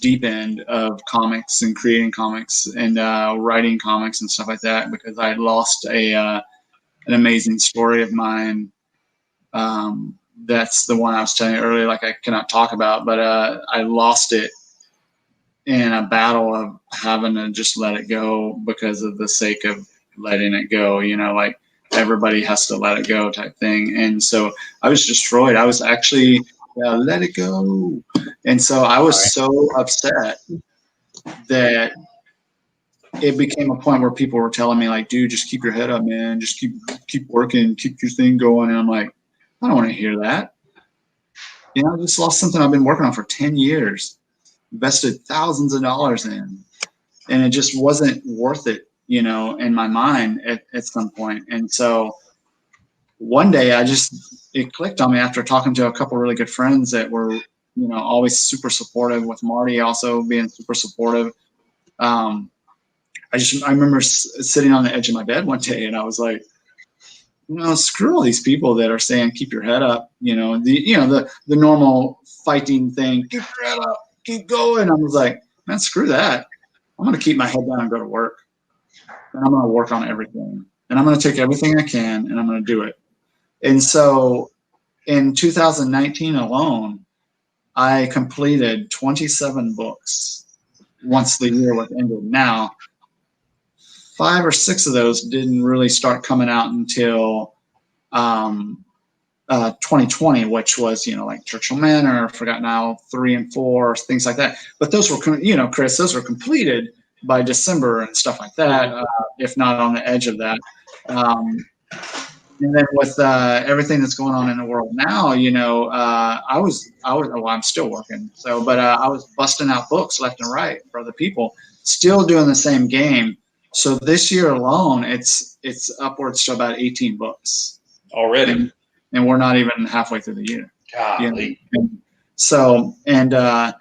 deep end of comics and creating comics and writing comics and stuff like that, because I lost an amazing story of mine. That's the one I was telling you earlier, like I cannot talk about, but I lost it in a battle of having to just let it go because of the sake of letting it go, like everybody has to let it go type thing. And so I was destroyed. I was actually, let it go. And so I was so upset that it became a point where people were telling me like, dude, just keep your head up, man. Just keep working, keep your thing going. And I'm like, I don't want to hear that. You know, I just lost something I've been working on for 10 years, invested thousands of dollars in, and it just wasn't worth it, you know, in my mind at some point. And so one day it clicked on me after talking to a couple of really good friends that were, you know, always super supportive, with Marty also being super supportive. I remember sitting on the edge of my bed one day and I was like, you know, screw all these people that are saying keep your head up, you know, the normal fighting thing, keep your head up, keep going. I was like, man, screw that. I'm going to keep my head down and go to work. And I'm going to work on everything. And I'm going to take everything I can and I'm going to do it. And so in 2019 alone, I completed 27 books once the year was ended. Now, 5 or 6 of those didn't really start coming out until 2020, which was, you know, like Churchill Manor, Forgotten Isle 3 and 4, things like that. But those were, you know, Chris, those were completed by December and stuff like that, if not on the edge of that. And then with everything that's going on in the world now, you know, well, I'm still working. So, but I was busting out books left and right for other people, still doing the same game. So this year alone, it's upwards to about 18 books already, and we're not even halfway through the year. Golly. You know? So, and that's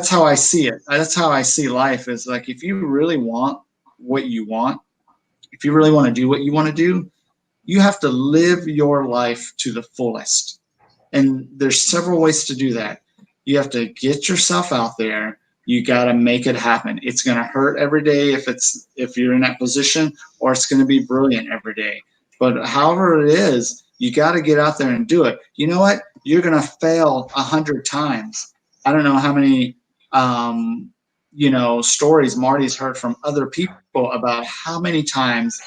how I see it. That's how I see life, is like, if you really want what you want, if you really want to do what you want to do, you have to live your life to the fullest. And there's several ways to do that. You have to get yourself out there. You got to make it happen. It's going to hurt every day if you're in that position, or it's going to be brilliant every day. But however it is, you got to get out there and do it. You know what? You're going to fail 100 times. I don't know how many you know, stories Marty's heard from other people about how many times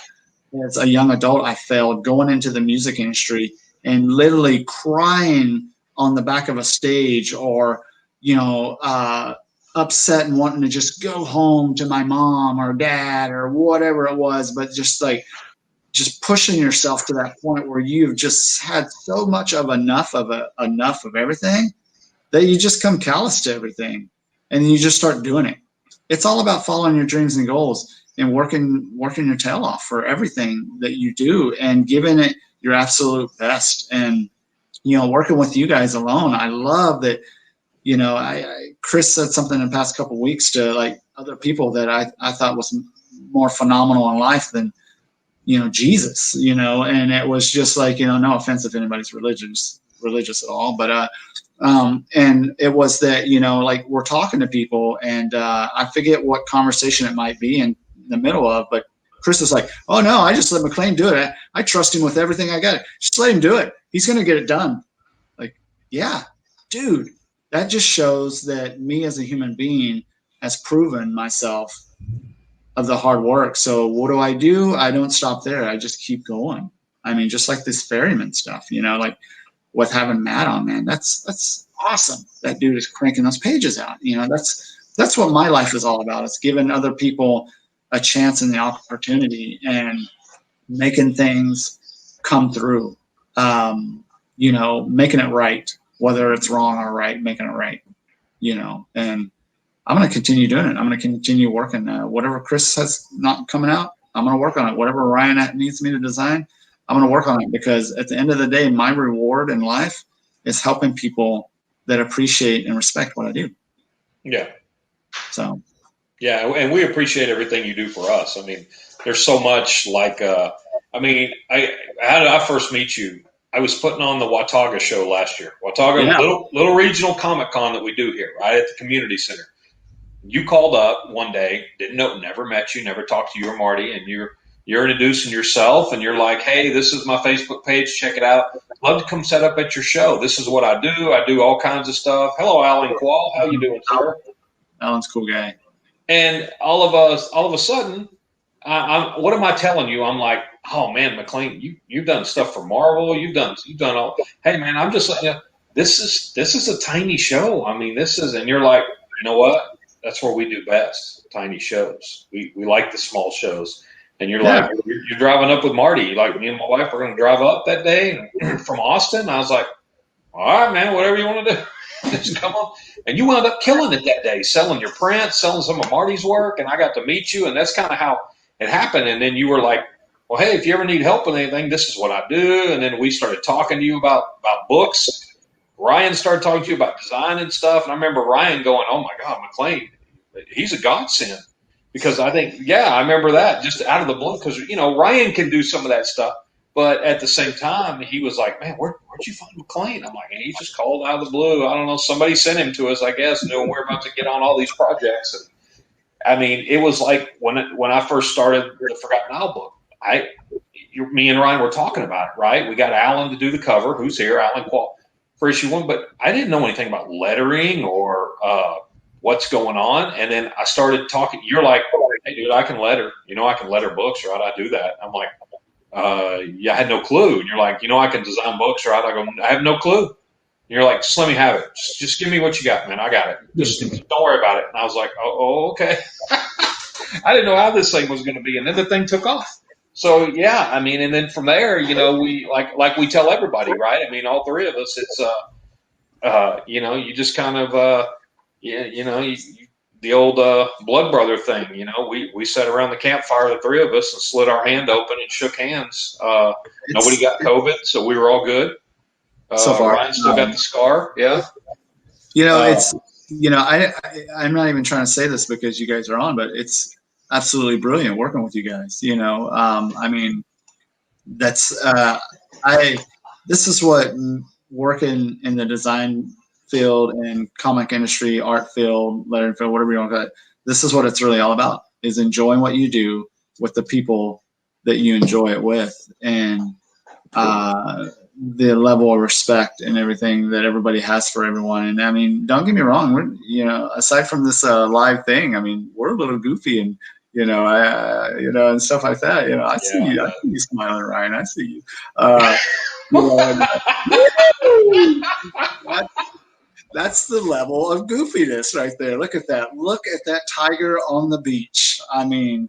as a young adult I failed going into the music industry and literally crying on the back of a stage, or, you know, upset and wanting to just go home to my mom or dad or whatever it was, but just pushing yourself to that point where you've just had so much of enough of everything that you just come callous to everything, and you just start doing it. It's all about following your dreams and goals and working your tail off for everything that you do and giving it your absolute best. And, you know, working with you guys alone, I love that, you know, Chris said something in the past couple of weeks to like other people that I thought was more phenomenal in life than, you know, Jesus, you know, and it was just like, you know, no offense if anybody's religious at all, but and it was that, you know, like we're talking to people and I forget what conversation it might be in the middle of, but Chris is like, oh no, I just let McLain do it. I trust him with everything I got. Just let him do it. He's going to get it done. Like, yeah, dude, that just shows that me as a human being has proven myself of the hard work. So what do? I don't stop there. I just keep going. I mean, just like this ferryman stuff, you know, like with having Matt on, man, that's awesome. That dude is cranking those pages out. You know, that's what my life is all about. It's giving other people a chance and the opportunity and making things come through. You know, making it right, whether it's wrong or right, making it right, you know, and I'm going to continue doing it. I'm going to continue working. Whatever Chris has not coming out, I'm going to work on it. Whatever Ryan needs me to design, I'm going to work on it, because at the end of the day, my reward in life is helping people that appreciate and respect what I do. Yeah. So. Yeah, and we appreciate everything you do for us. I mean, there's so much like, I mean, how did I first meet you? I was putting on the Watauga show last year. Watauga, Yeah. little regional Comic Con that we do here, right at the community center. You called up one day, didn't know, never met you, never talked to you or Marty, and you're introducing yourself, and you're like, hey, this is my Facebook page, check it out. Love to come set up at your show. This is what I do. I do all kinds of stuff. Hello, Alan Quall. How you doing, sir? Alan's a cool guy. And all of a sudden, what am I telling you? I'm like, oh man, McLain, you've done stuff for Marvel. You've done all. Hey man, I'm just letting you. This is a tiny show. I mean, and you're like, you know what? That's where we do best. Tiny shows. We like the small shows. And you're like, you're driving up with Marty. Like, me and my wife are going to drive up that day from Austin. I was like, all right, man, whatever you want to do. Just come on. And you wound up killing it that day, selling your prints, selling some of Marty's work, and I got to meet you, and that's kind of how it happened. And then you were like, well, hey, if you ever need help with anything, this is what I do. And then we started talking to you about books. Ryan started talking to you about design and stuff. And I remember Ryan going, oh, my God, McLain, he's a godsend. Because I think, yeah, I remember that just out of the blue. Because, Ryan can do some of that stuff. But at the same time, he was like, man, where'd you find McLain? I'm like, hey, he just called out of the blue. I don't know. Somebody sent him to us, I guess, knowing we're about to get on all these projects. And I mean, it was like when I first started the Forgotten Isle book, me and Ryan were talking about it, right? We got Alan to do the cover, who's here, Alan Quall, for issue 1. But I didn't know anything about lettering or what's going on. And then I started talking. You're like, hey, dude, I can letter. I can letter books, right? I do that. I'm like, yeah, I had no clue. And you're like, I can design books, right? I go, I have no clue. And you're like, just let me have it. Just give me what you got, man. I got it. Just don't worry about it. And I was like, oh okay. I didn't know how this thing was going to be. And then the thing took off. So, yeah, I mean, and then from there, we like we tell everybody, right? I mean, all three of us, it's, you just kind of, the old blood brother thing, we sat around the campfire, the three of us, and slid our hand open and shook hands. Nobody got COVID, so we were all good. So far, Ryan still got the scar. Yeah. It's, I'm not even trying to say this because you guys are on, but it's absolutely brilliant working with you guys. I mean, that's, this is what working in the design field and comic industry, art field, lettering field, whatever you want to call it. This is what it's really all about, is enjoying what you do with the people that you enjoy it with, and the level of respect and everything that everybody has for everyone. And I mean, don't get me wrong, we're, aside from this live thing, I mean, we're a little goofy and, and stuff like that. I see you smiling, Ryan. I see you. That's the level of goofiness right there. Look at that. Look at that tiger on the beach. I mean,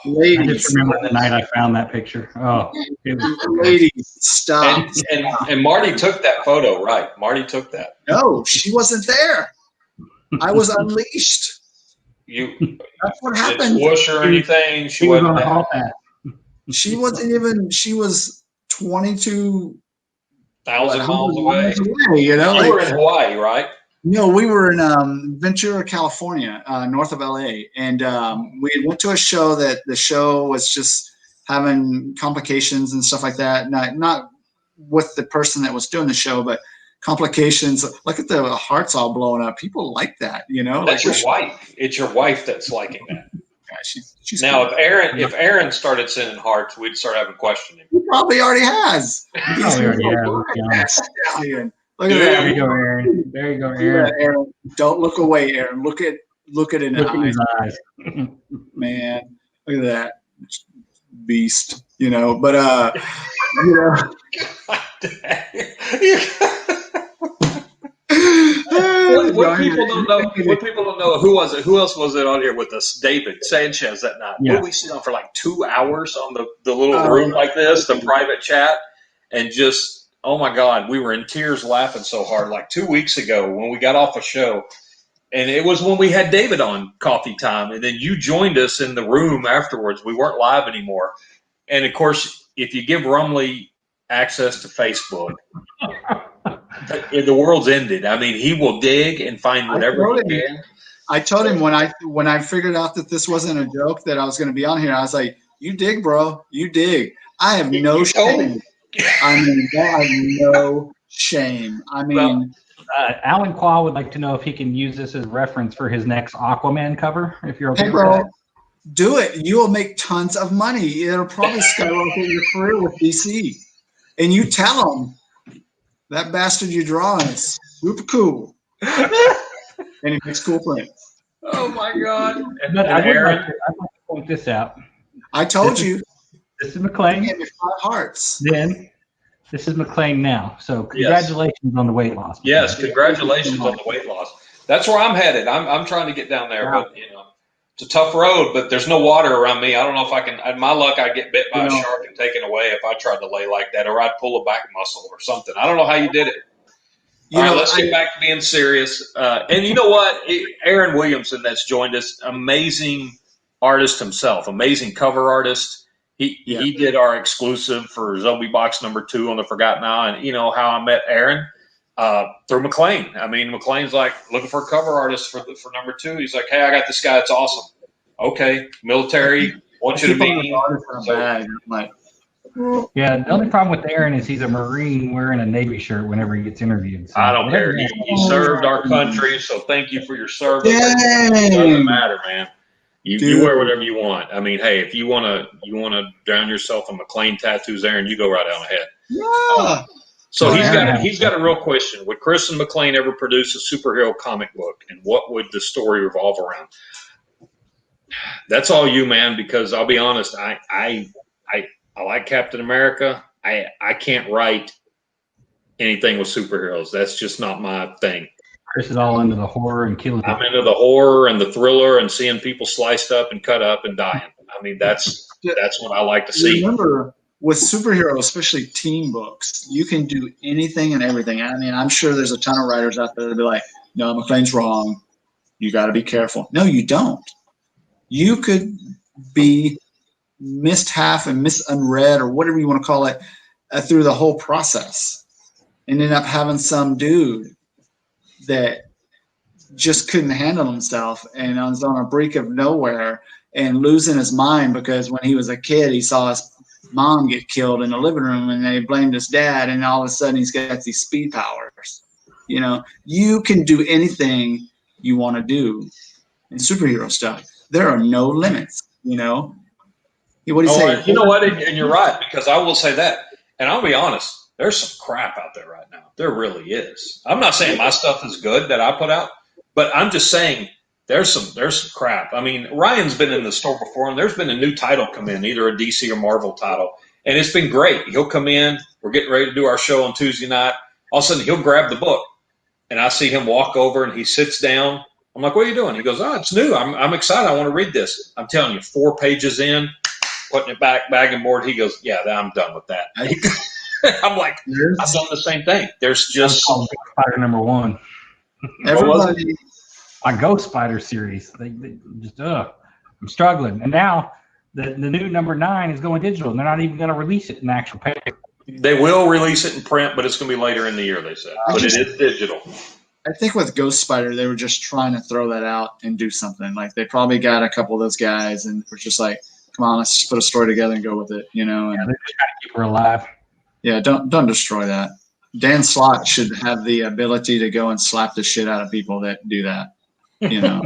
ladies. I just remember the night I found that picture. Oh, ladies, stop. And Marty took that photo, right? Marty took that. No, she wasn't there. I was unleashed. That's what happened. Swoosh or anything. She wasn't there. She wasn't even. She was 22,000 miles away. You were in Hawaii, right? No, we were in Ventura, California, north of LA, and we went to a show that the show was just having complications and stuff like that. Not with the person that was doing the show, but complications. Look at the hearts all blowing up. People like that, That's your wife. It's your wife that's liking that. Yeah, she's now, cool. if Aaron started sending hearts, we'd start having questioning. He probably already has. Look at that. There you go, Aaron. There you go, Aaron. Yeah, Aaron. Don't look away, Aaron. Look at it in the his eyes. Man, look at that beast. But What people don't know, who was it? Who else was it on here with us? David Sanchez that night. Yeah. We sit on for like 2 hours on the little room like this, the private chat, and just, oh my God, we were in tears laughing so hard. Like 2 weeks ago when we got off a show, and it was when we had David on Coffee Time, and then you joined us in the room afterwards. We weren't live anymore. And of course, if you give Rumley access to Facebook, the world's ended. I mean, he will dig and find whatever he can. I told him when I figured out that this wasn't a joke, that I was going to be on here, I was like, you dig, bro. You dig. I have no shame. I mean, I have no shame. I mean, Alan Quall would like to know if he can use this as reference for his next Aquaman cover, if you're okay hey, with bro, that. Do it. You will make tons of money. It'll probably skyrocket your career with DC. And you tell him, that bastard you're drawing is super cool. And he makes cool prints. Oh, my God. But I'd like to point this out. I told you. This is McLain. He gave me 5 hearts. Then this is McLain now. So congratulations on the weight loss. Yes, congratulations on the weight loss. That's where I'm headed. I'm trying to get down there, but it's a tough road. But there's no water around me. I don't know if I can. My luck, I'd get bit by a shark and taken away if I tried to lay like that, or I'd pull a back muscle or something. I don't know how you did it. All right, let's get back to being serious. And you know what? Aaron Williamson, that's joined us, amazing artist himself, amazing cover artist. He did our exclusive for Zombie Box #2 on the Forgotten Isle. And you know how I met Aaron? Through McLain. I mean, McLain's like looking for a cover artist for #2. He's like, hey, I got this guy. It's awesome. Okay, military. Want you to meet him. Yeah, the only problem with Aaron is he's a Marine wearing a Navy shirt whenever he gets interviewed. So I don't care. He served our country, so thank you for your service. Yay! It doesn't matter, man. You wear whatever you want. I mean, hey, if you wanna drown yourself in McLain tattoos, Aaron, you go right on ahead. Yeah. So he's got a real question. Would Chris and McLain ever produce a superhero comic book, and what would the story revolve around? That's all you, man. Because I'll be honest, I like Captain America. I can't write anything with superheroes. That's just not my thing. Chris is all into the horror and killing. I'm into the horror and the thriller and seeing people sliced up and cut up and dying. I mean, that's what I like to see. Remember, with superheroes, especially team books, you can do anything and everything. I mean, I'm sure there's a ton of writers out there that'll be like, no, McLain's wrong. You got to be careful. No, you don't. You could be missed half and misunread or whatever you want to call it through the whole process and end up having some dude that just couldn't handle himself and was on a brink of nowhere and losing his mind because when he was a kid, he saw his mom get killed in the living room and they blamed his dad. And all of a sudden he's got these speed powers. You know, you can do anything you want to do in superhero stuff. There are no limits, you know? What do you say? You know what? And you're right, because I will say that. And I'll be honest, there's some crap out there right now. There really is. I'm not saying my stuff is good that I put out, but I'm just saying there's some crap. I mean, Ryan's been in the store before, and there's been a new title come in, either a DC or Marvel title, and it's been great. He'll come in. We're getting ready to do our show on Tuesday night. All of a sudden, he'll grab the book, and I see him walk over, and he sits down. I'm like, what are you doing? He goes, oh, it's new. I'm excited. I want to read this. I'm telling you, 4 pages in, putting it back, bag and board. He goes, yeah, I'm done with that. I'm like, I've done the same thing. There's just Spider #1. Everybody, my Ghost Spider series. They just I'm struggling. And now the new #9 is going digital, and they're not even going to release it in actual paper. They will release it in print, but it's going to be later in the year, they said. But it is digital. I think with Ghost Spider, they were just trying to throw that out and do something. Like they probably got a couple of those guys and were just like, come on, let's just put a story together and go with it, you know? And they're just trying to keep her alive. Yeah, don't destroy that. Dan Slott should have the ability to go and slap the shit out of people that do that, you know,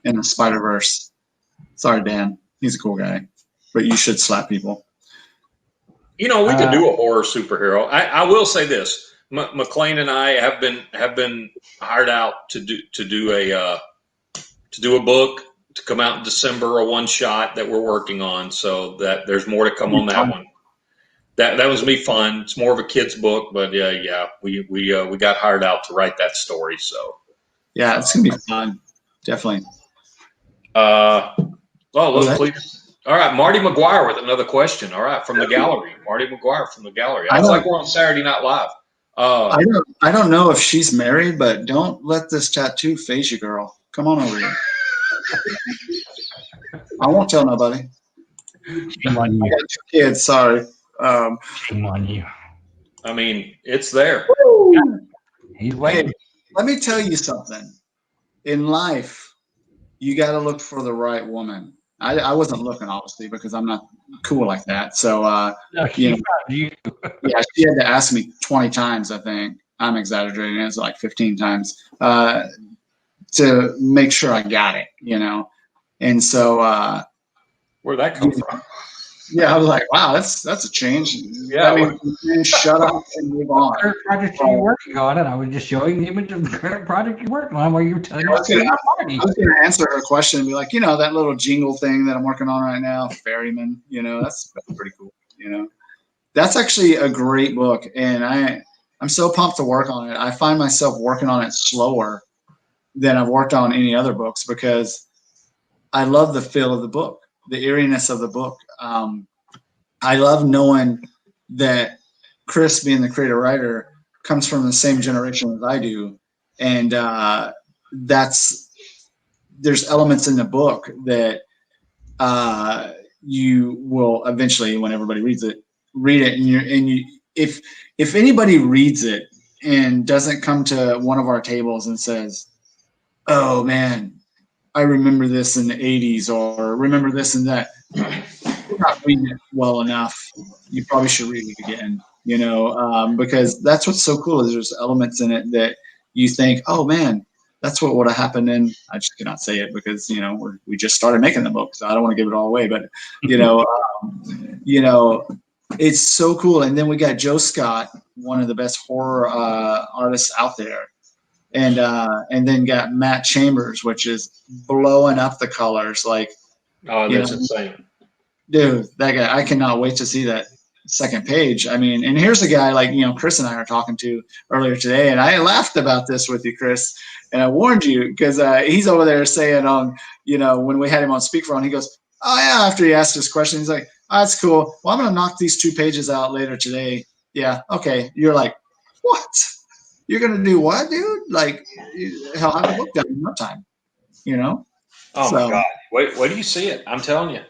in the Spider-Verse. Sorry, Dan. He's a cool guy. But you should slap people. You know, we could do a horror superhero. I will say this. McLain and I have been hired out to do a book to come out in December, a one shot that we're working on. So that there's more to come on that one. That was me fun. It's more of a kid's book, but yeah, we got hired out to write that story. So yeah, it's gonna be fun, definitely. Well, let's please. All right, Marty McGuire with another question. All right, from the gallery, Marty McGuire from the gallery. I like we're on Saturday Night Live. I don't know if she's married, but don't let this tattoo phase you, girl. Come on over here. I won't tell nobody. Shame on you. I got 2 kids. Sorry. Shame on you. I mean, it's there. He's waiting. Hey, let me tell you something. In life, you got to look for the right woman. I wasn't looking, obviously, because I'm not cool like that. So, No, you know, you. yeah, she had to ask me 20 times, I think. I'm exaggerating. It's like 15 times to make sure I got it, you know. And so, where'd that come from? yeah, I was like, wow, that's a change. Yeah, I mean, shut up and move on. The current project you're working on, and I was just showing the image of the current project you're working on, where you're telling us about Marty. I was going to answer her question and be like, you know, that little jingle thing that I'm working on right now, Ferryman, you know, that's pretty cool. You know, that's actually a great book, and I'm so pumped to work on it. I find myself working on it slower than I've worked on any other books because I love the feel of the book, the eeriness of the book. I love knowing that Chris, being the creative writer, comes from the same generation as I do, and there's elements in the book that you will eventually, when everybody read it, if anybody reads it and doesn't come to one of our tables and says, "Oh man, I remember this in the '80s," or "Remember this and that," you're not reading it well enough. You probably should read it again, because that's what's so cool is there's elements in it that you think, "Oh man, that's what would have happened." And I just cannot say it because we just started making the book, so I don't want to give it all away. But it's so cool. And then we got Joe Scott, one of the best horror artists out there, and then got Matt Chambers, which is blowing up the colors. Like, that's insane, dude. That guy, I cannot wait to see that second page. I mean, and here's a guy like Chris and I are talking to earlier today, and I laughed about this with you, Chris, and I warned you because he's over there saying when we had him on speakerphone, he goes, "Oh yeah," after he asked his question, he's like, "Oh, that's cool. Well, I'm gonna knock these 2 pages out later today." Yeah, okay. You're like, what? You're gonna do what, dude? Like, he'll have the book done in no time. Oh my God! Wait do you see it? I'm telling you.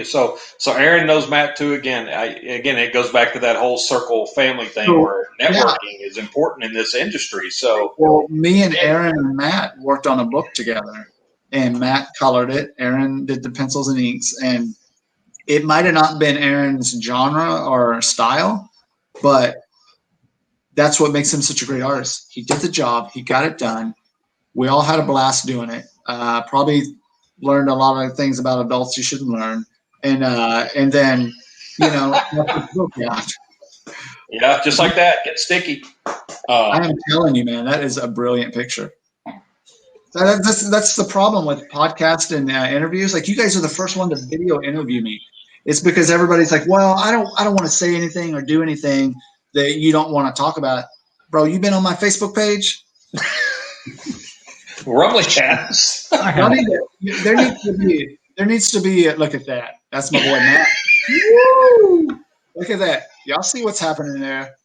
So Aaron knows Matt too. Again, it goes back to that whole circle family thing where networking is important in this industry. So, well, me and Aaron and Matt worked on a book together, and Matt colored it. Aaron did the pencils and inks, and it might have not been Aaron's genre or style, but that's what makes him such a great artist. He did the job. He got it done. We all had a blast doing it. Probably learned a lot of things about adults you shouldn't learn. And then, yeah, just like that, get sticky. I am telling you, man, that is a brilliant picture. That's the problem with podcast and interviews. Like, you guys are the first one to video interview me. It's because everybody's like, well, I don't want to say anything or do anything that you don't want to talk about. Bro, you been on my Facebook page? Rumbly chats. There needs to be look at that. That's my boy Matt. Woo! Look at that. Y'all see what's happening there?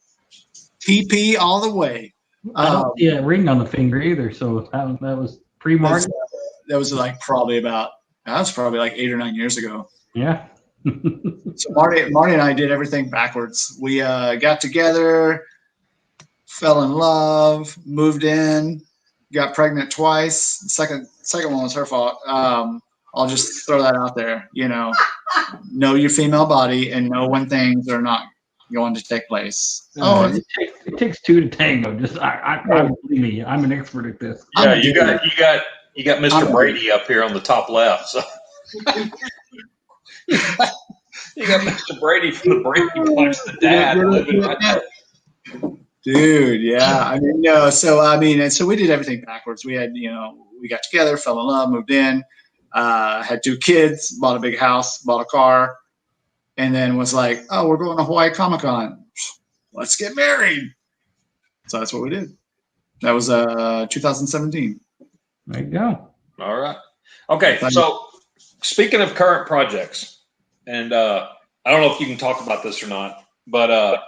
TP all the way. I don't see a ring on the finger either, so that was pre-marked. That was probably like 8 or 9 years ago. Yeah. So Marty and I did everything backwards. We got together, fell in love, moved in, got pregnant twice. The second one was her fault. I'll just throw that out there. Know your female body and know when things are not going to take place. It takes 2 to tango. Just I believe me, I'm an expert at this. Yeah, you got Mr. Brady up here on the top left. So. You got Mr. Brady from the Brady Bunch, the dad living right there. Dude, yeah. So we did everything backwards. We had, we got together, fell in love, moved in, had 2 kids, bought a big house, bought a car, and then was like, oh, we're going to Hawaii Comic-Con. Let's get married. So that's what we did. That was 2017. There you go. All right. Okay, so speaking of current projects, and I don't know if you can talk about this or not, but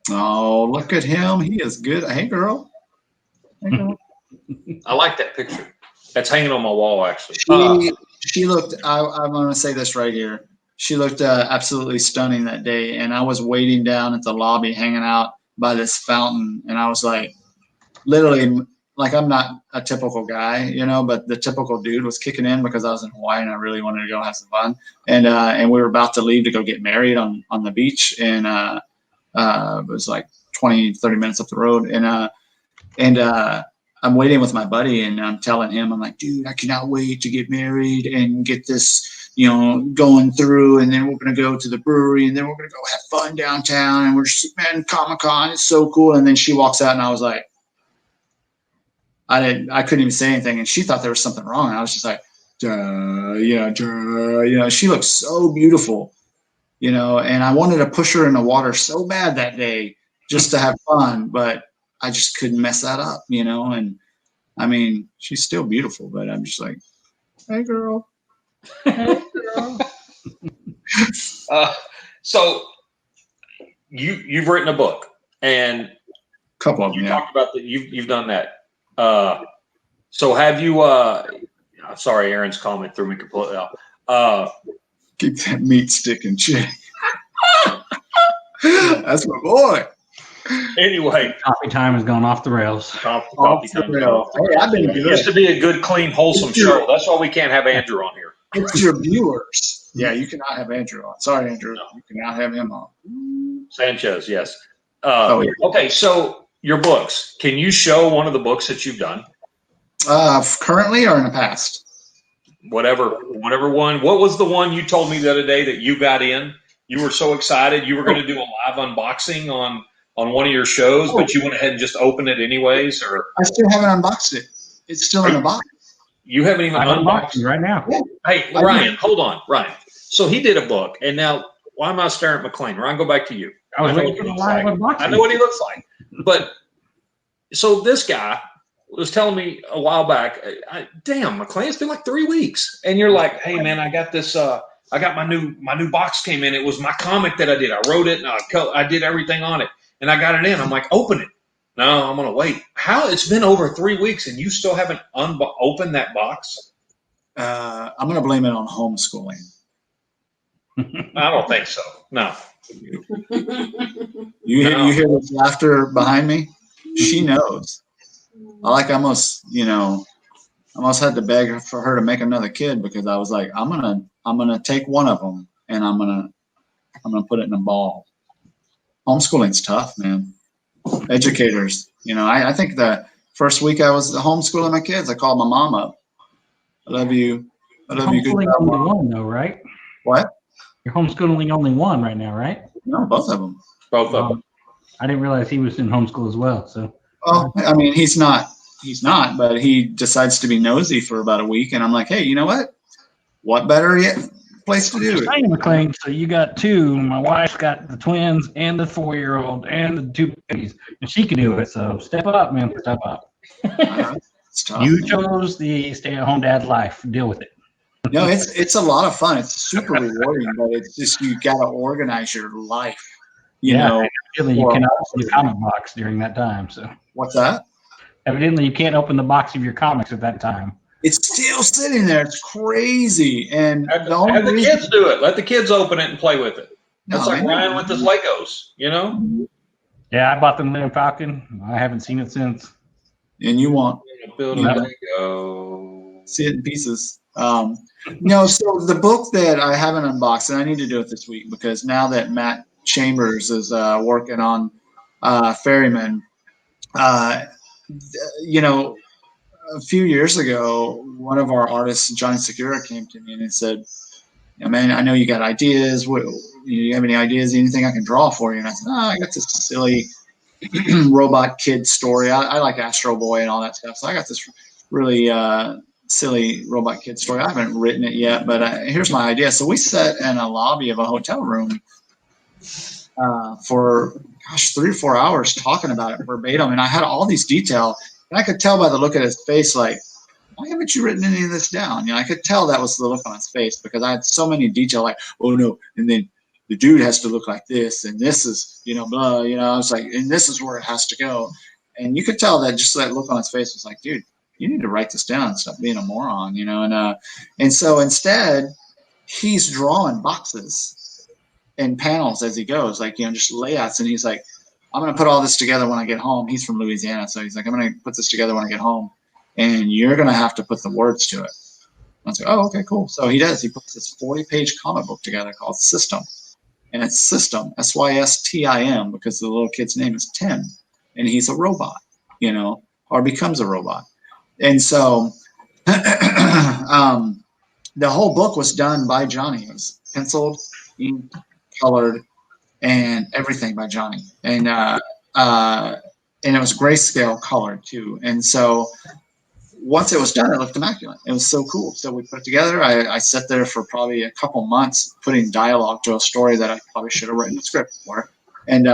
oh, look at him. He is good. Hey, girl. I like that picture. That's hanging on my wall, actually. She looked, I'm going to say this right here. She looked absolutely stunning that day. And I was waiting down at the lobby, hanging out by this fountain. And I was like, literally, like, I'm not a typical guy, but the typical dude was kicking in because I was in Hawaii and I really wanted to go have some fun. And we were about to leave to go get married on the beach. And it was like 20, 30 minutes up the road. And I'm waiting with my buddy and I'm telling him, I'm like, dude, I cannot wait to get married and get this, going through. And then we're going to go to the brewery and then we're going to go have fun downtown. And we're just, man, Comic-Con, it's so cool. And then she walks out and I was like, I couldn't even say anything. And she thought there was something wrong. And I was just like, she looks so beautiful, and I wanted to push her in the water so bad that day just to have fun, but I just couldn't mess that up, and I mean, she's still beautiful, but I'm just like, hey girl. Hey girl. So you've written a book, and couple of them. You Yeah. talked about that. You've done that. So have you? Sorry, Aaron's comment threw me completely off. Keep that meat stick in check. That's my boy. Anyway, Coffee time has gone off the rails. coffee time. Hey, I've been It good. used to be a good, clean, wholesome show. That's why we can't have Andrew on here. It's your viewers. Yeah, you cannot have Andrew on. Sorry, Andrew. You cannot have him on. Sanchez, yes. Yeah. Okay, so your books. Can you show one of the books that you've done? Currently or in the past? Whatever one. What was the one you told me the other day that you got in? You were so excited. You were going to do a live unboxing on one of your shows, but you went ahead and just opened it anyways? Or I still haven't unboxed it. It's still in a box. You haven't even unboxed it right now. Yeah. Hey, Ryan, hold on. Ryan. So he did a book, and now why am I staring at McLain? Ryan, go back to you. I know what he looks like. I know what he looks like. But so this guy was telling me a while back, damn, McLain, it's been like 3 weeks. And you're like, hey man, I got this I got my new box came in. It was my comic that I did. I wrote it and I did everything on it. And I got it in. I'm like, open it. No, I'm gonna wait. How? It's been over 3 weeks and you still haven't opened that box? I'm gonna blame it on homeschooling. I don't think so. No. You hear this laughter behind me? She knows. I almost had to beg for her to make another kid because I was like, I'm gonna take one of them and I'm gonna put it in a ball. Homeschooling's tough, man. Educators, I think the first week I was homeschooling my kids, I called my mom up. I love you. Good Homeschooling job, only Mom. one though, right? What? You're homeschooling only one right now, right? No, both of them. Both of them. I didn't realize he was in homeschool as well. So. Well, I mean, he's not, but he decides to be nosy for about a week, and I'm like, hey, you know what? What better place to do it? Hey, McLain, so you got two. My wife's got the twins and the 4-year-old and the two babies, and she can do it. So step up, man. Step up. It's tough. You chose the stay-at-home dad life. Deal with it. No, it's a lot of fun. It's super rewarding, but it's just you got to organize your life. You know. Evidently, you cannot open the comic box during that time. So. What's that? Evidently, you can't open the box of your comics at that time. It's still sitting there. It's crazy. And have the kids do it. Let the kids open it and play with it. That's like Ryan with his Legos, Yeah, I bought the Millennium Falcon. I haven't seen it since. And you want build a Lego. See it in pieces. No, so the book that I haven't unboxed, and I need to do it this week because now that Matt Chambers is working on Ferryman, a few years ago, one of our artists, Johnny Segura, came to me and said, man, I know you got ideas. What, you have any ideas? Anything I can draw for you? And I said, I got this silly robot kid story. I like Astro Boy and all that stuff. So I got this really silly robot kid story. I haven't written it yet, but here's my idea. So we sat in a lobby of a hotel room for 3 or 4 hours talking about it verbatim. And I had all these details. And I could tell by the look at his face, like, why haven't you written any of this down? I could tell that was the look on his face because I had so many details, like, oh no, and then the dude has to look like this, and this is, blah, I was like, and this is where it has to go. And you could tell that just that look on his face was like, dude, you need to write this down and stop being a moron, and so instead he's drawing boxes and panels as he goes, like, just layouts. And he's like, I'm going to put all this together when I get home. He's from Louisiana. So he's like, I'm going to put this together when I get home and you're going to have to put the words to it. I was like, oh, okay, cool. So he does. He puts this 40-page comic book together called System. And it's System, Systim, because the little kid's name is Tim. And he's a robot, or becomes a robot. And so the whole book was done by Johnny. It was penciled, inked, colored, and everything by Johnny. And it was grayscale colored too. And so once it was done, it looked immaculate. It was so cool. So we put it together. I sat there for probably a couple months putting dialogue to a story that I probably should have written a script for. And,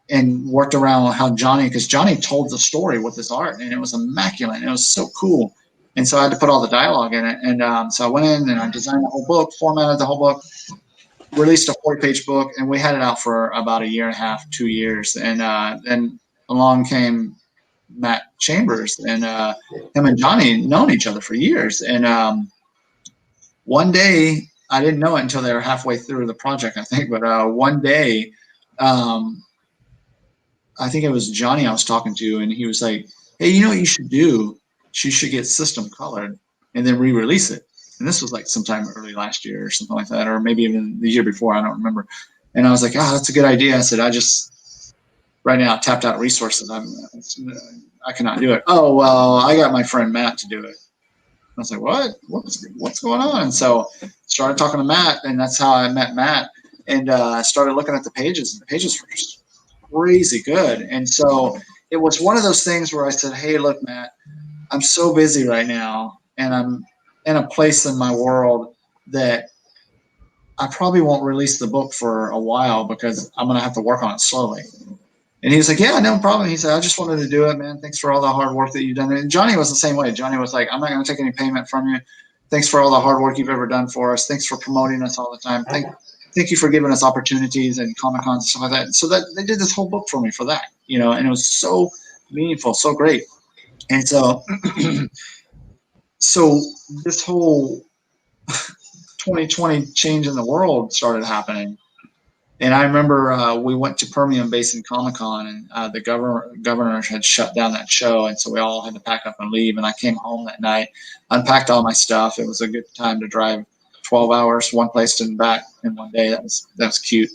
and worked around how because Johnny told the story with his art and it was immaculate. And it was so cool. And so I had to put all the dialogue in it. And so I went in and I designed the whole book, formatted the whole book. released a 40-page book, and we had it out for about a year and a half, 2 years. And then along came Matt Chambers, and him and Johnny known each other for years. And one day, I didn't know it until they were halfway through the project, I think. But one day, I think it was Johnny I was talking to, and he was like, "Hey, you know what you should do? You should get system colored and then re-release it." And this was like sometime early last year or something like that, or maybe even the year before. I don't remember. And I was like, "Oh, that's a good idea." I said, "I just right now tapped out resources. I cannot do it." "Oh, well, I got my friend Matt to do it." I was like, "What? What's going on?" And so started talking to Matt, and that's how I met Matt. And started looking at the pages, and the pages were just crazy good. And so it was one of those things where I said, "Hey, look, Matt, I'm so busy right now, and I'm in a place in my world that I probably won't release the book for a while because I'm going to have to work on it slowly." And he was like, "Yeah, no problem." He said, "I just wanted to do it, man. Thanks for all the hard work that you've done." And Johnny was the same way. Johnny was like, "I'm not going to take any payment from you. Thanks for all the hard work you've ever done for us. Thanks for promoting us all the time. Thank you for giving us opportunities and Comic-Cons and stuff like that." So that they did this whole book for me for that, and it was so meaningful, so great. And so, so this whole 2020 change in the world started happening. And I remember we went to Permian Basin Comic-Con, and the governor had shut down that show, and so we all had to pack up and leave. And I came home that night, unpacked all my stuff. It was a good time to drive 12 hours, one place and back in one day. That was cute,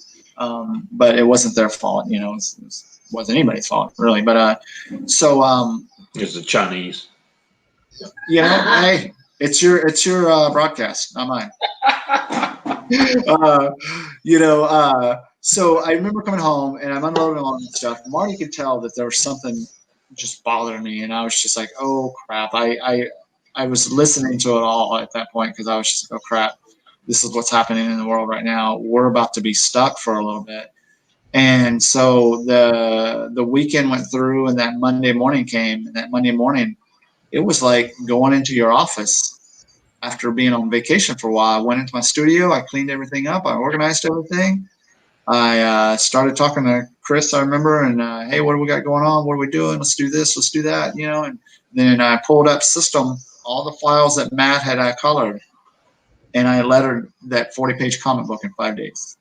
but it wasn't their fault. It wasn't anybody's fault really. But It's the Chinese. Hey, it's your broadcast, not mine. So I remember coming home and I'm unloading all that stuff. Marty could tell that there was something just bothering me, and I was just like, "Oh crap!" I was listening to it all at that point because I was just like, "Oh crap, this is what's happening in the world right now. We're about to be stuck for a little bit." And so the weekend went through, and that Monday morning came, and that Monday morning, it was like going into your office after being on vacation for a while. I went into my studio, I cleaned everything up, I organized everything. I started talking to Chris, I remember, and "Hey, what do we got going on? What are we doing? Let's do this, let's do that," And then I pulled up System, all the files that Matt had colored, and I lettered that 40-page comic book in 5 days.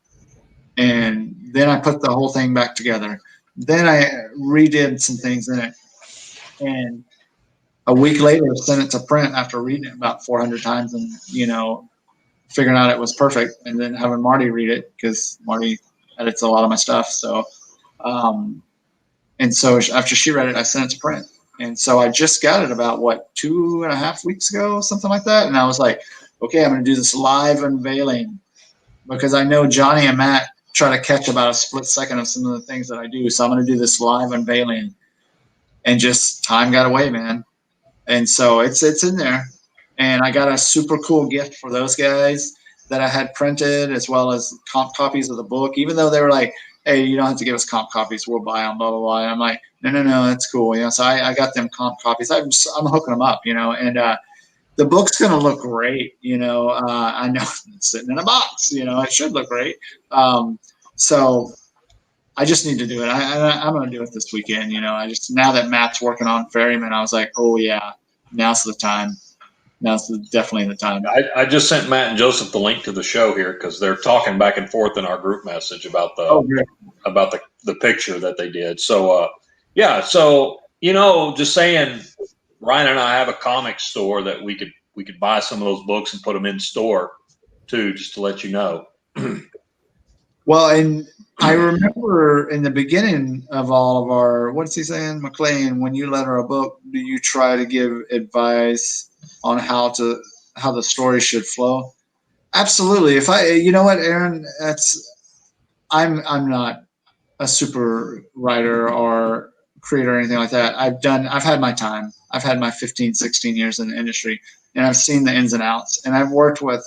And then I put the whole thing back together. Then I redid some things in it, and a week later sent it to print after reading it about 400 times and figuring out it was perfect, and then having Marty read it because Marty edits a lot of my stuff. So and so after she read it, I sent it to print. And so I just got it about 2.5 weeks ago, something like that. And I was like, okay, I'm going to do this live unveiling because I know Johnny and Matt try to catch about a split second of some of the things that I do. So I'm going to do this live unveiling, and just time got away, man. And so it's in there. And I got a super cool gift for those guys that I had printed, as well as comp copies of the book, even though they were like, "Hey, you don't have to give us comp copies. We'll buy them, blah, blah, blah." And I'm like, no, that's cool. So I got them comp copies. I'm hooking them up, and the book's going to look great. I know it's sitting in a box, it should look great. So I just need to do it. I'm going to do it this weekend. Now that Matt's working on Ferryman, I was like, oh yeah, now's the time. Now's definitely the time. I just sent Matt and Joseph the link to the show here because they're talking back and forth in our group message about the picture that they did. So yeah, so just saying, Ryan and I have a comic store that we could buy some of those books and put them in store too, just to let you know. Well, and I remember in the beginning of all of our, what's he saying, McLain, when you letter a book, do you try to give advice on how the story should flow? Absolutely. You know what, Aaron, I'm not a super writer or creator or anything like that. I've had my time. I've had my 15, 16 years in the industry, and I've seen the ins and outs, and I've worked with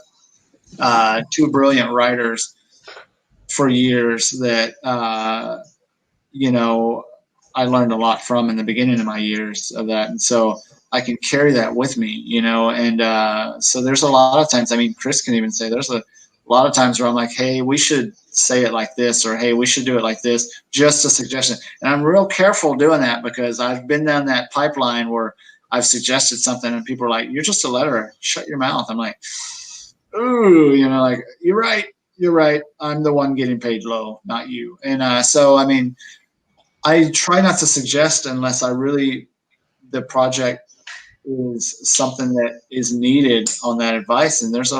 two brilliant writers for years that I learned a lot from in the beginning of my years of that, and so I can carry that with me, and so there's a lot of times. I mean, Chris can even say there's a a lot of times where I'm like, hey, we should say it like this, or hey, we should do it like this, just a suggestion. And I'm real careful doing that because I've been down that pipeline where I've suggested something and people are like, you're just a letterer, shut your mouth. I'm like, ooh, like, you're right. I'm the one getting paid low, not you. And so, I mean, I try not to suggest unless the project is something that is needed on that advice. And there's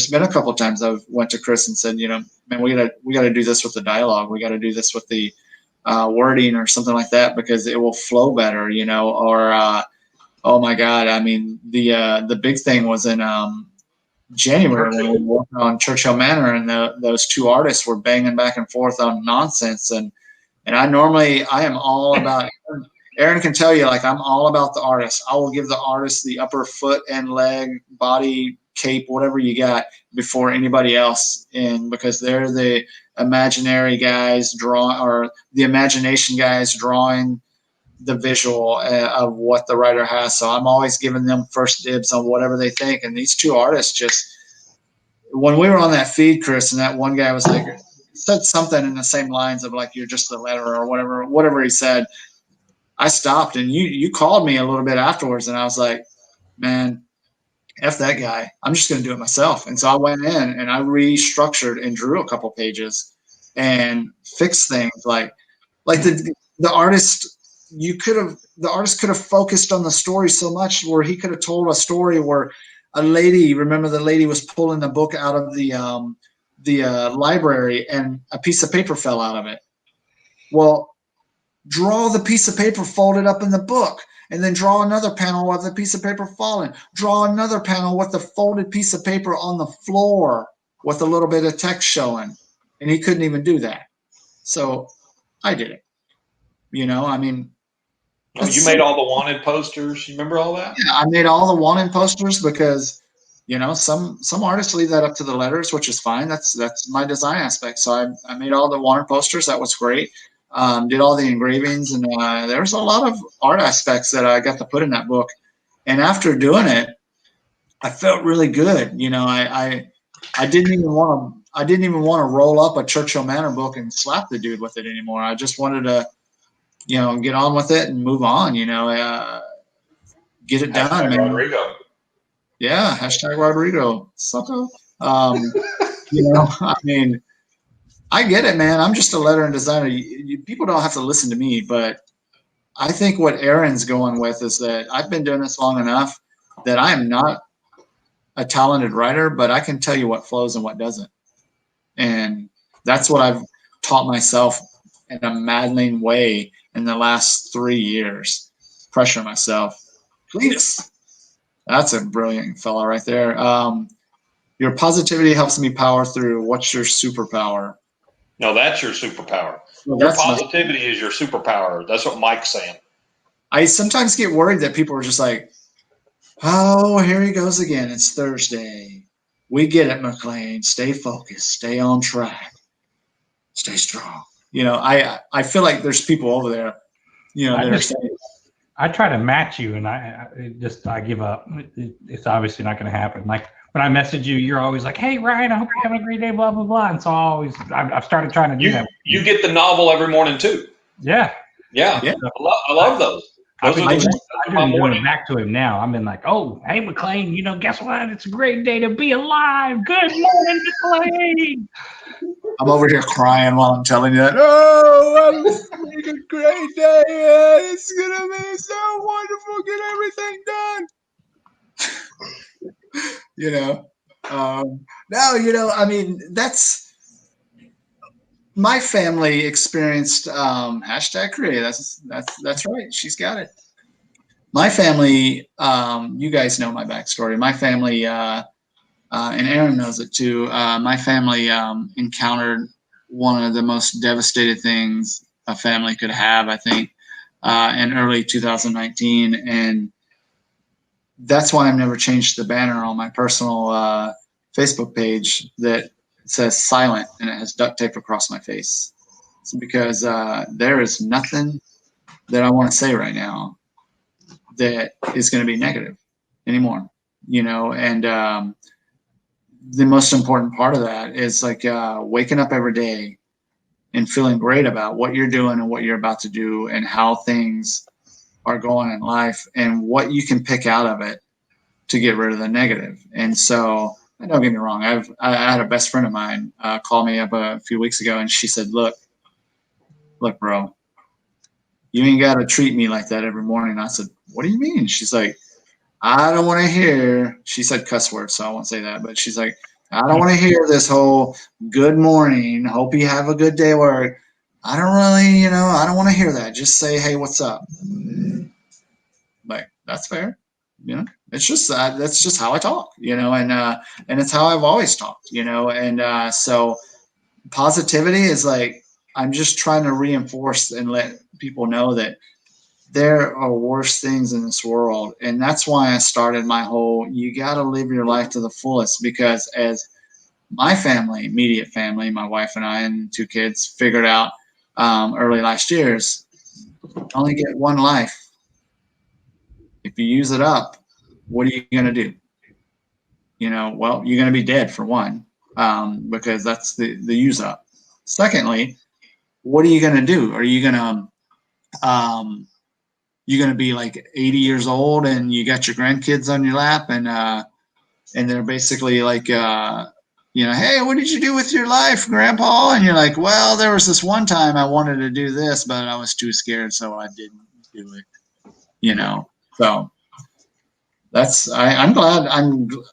been a couple of times I've went to Chris and said, man, we gotta do this with the dialogue. We got to do this with the wording or something like that because it will flow better, or oh my God. I mean, the big thing was in January when we worked on Churchill Manor, and those two artists were banging back and forth on nonsense. And I am all about, Aaron can tell you, like, I'm all about the artist. I will give the artist the upper foot and leg, body, cape, whatever you got before anybody else because they're the imaginary guys or the imagination guys drawing the visual of what the writer has. So I'm always giving them first dibs on whatever they think. And these two artists when we were on that feed, Chris, and that one guy was like, said something in the same lines of like, you're just a letterer or whatever he said. I stopped and you called me a little bit afterwards and I was like, man, F that guy. I'm just going to do it myself. And so I went in and I restructured and drew a couple pages and fixed things like the artist, the artist could have focused on the story so much where he could have told a story where remember the lady was pulling the book out of the library and a piece of paper fell out of it. Well, draw the piece of paper folded up in the book, and then draw another panel with the piece of paper falling. Draw another panel with the folded piece of paper on the floor with a little bit of text showing. And he couldn't even do that. So I did it. I mean. You made all the wanted posters. You remember all that? Yeah, I made all the wanted posters because, some artists leave that up to the letters, which is fine. That's my design aspect. So I made all the wanted posters. That was great. Did all the engravings, and there's a lot of art aspects that I got to put in that book. And after doing it, I felt really good. I didn't even want to roll up a Churchill Manor book and slap the dude with it anymore. I just wanted to, get on with it and move on. Get it done, man. Rodrigo. Yeah, #Rodrigo. Sucko. I mean. I get it, man. I'm just a letterer and designer. People don't have to listen to me, but I think what Aaron's going with is that I've been doing this long enough that I am not a talented writer, but I can tell you what flows and what doesn't. And that's what I've taught myself in a maddening way in the last 3 years. Pressure myself. Cletus. That's a brilliant fella right there. Your positivity helps me power through. What's your superpower? No, that's your superpower. Well, your positivity is your superpower. That's what Mike's saying. I sometimes get worried that people are just like, oh, here he goes again. It's Thursday. We get it, McLain. Stay focused. Stay on track. Stay strong. I feel like there's people over there, that are saying, I try to match you, and I give up. It's obviously not going to happen. Like when I message you, you're always like, "Hey, Ryan, I hope you're having a great day." Blah blah blah. And so I've started trying to do that. You get the novel every morning too. Yeah. I love those. I've been doing it back to him now. I've been like, "Oh, hey, McLain, guess what? It's a great day to be alive. Good morning, McLain." I'm over here crying while I'm telling you that. Oh, I'm having a great day. It's gonna be so wonderful. Get everything done. No, I mean, that's my family experienced. #create. That's right. She's got it. My family. You guys know my backstory. My family. And Aaron knows it too. My family encountered one of the most devastating things a family could have, I think, in early 2019. And that's why I've never changed the banner on my personal Facebook page that says silent and it has duct tape across my face. It's because there is nothing that I want to say right now that is going to be negative anymore, and the most important part of that is like waking up every day and feeling great about what you're doing and what you're about to do and how things are going in life and what you can pick out of it to get rid of the negative. And so, and don't get me wrong, I had a best friend of mine call me up a few weeks ago, and she said, look, bro, you ain't got to treat me like that every morning. I said, what do you mean? She's like, I don't want to hear, she said cuss words, so I won't say that, but she's like, I don't want to hear this whole good morning, hope you have a good day at work. I don't really, I don't want to hear that. Just say, hey, what's up? Like, that's fair. It's just that's just how I talk, and it's how I've always talked, and so positivity is like, I'm just trying to reinforce and let people know that there are worse things in this world. And that's why I started my whole, you got to live your life to the fullest, because as my family, immediate family, my wife and I and 2 kids figured out early last year is only get one life. If you use it up, what are you going to do? Well, you're going to be dead for one, because that's the use up. Secondly, what are you going to do? Are you going to, you're going to be like 80 years old and you got your grandkids on your lap and they're basically like, hey, what did you do with your life, Grandpa? And you're like, well, there was this one time I wanted to do this, but I was too scared, so I didn't do it, so I'm glad.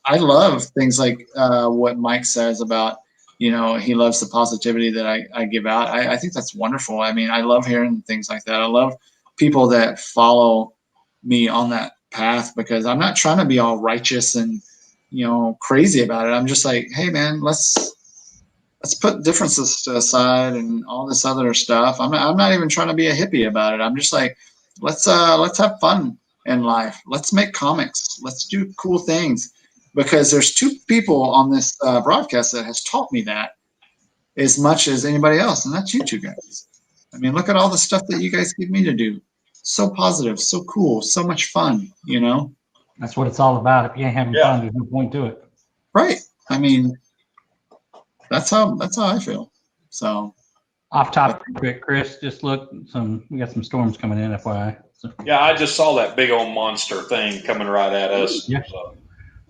I love things like what Mike says about, he loves the positivity that I give out. I think that's wonderful. I mean, I love hearing things like that. I love people that follow me on that path, because I'm not trying to be all righteous and, crazy about it. I'm just like, hey man, let's put differences aside and all this other stuff. I'm not even trying to be a hippie about it. I'm just like, let's have fun in life. Let's make comics. Let's do cool things, because there's 2 people on this broadcast that has taught me that as much as anybody else, and that's you 2 guys. I mean, look at all the stuff that you guys give me to do. So positive, so cool, so much fun, That's what it's all about. If you ain't having fun, there's no point to it. Right. I mean, that's how I feel. So off topic quick, Chris, just look, we got some storms coming in, FYI. So. Yeah, I just saw that big old monster thing coming right at us. Yeah. So.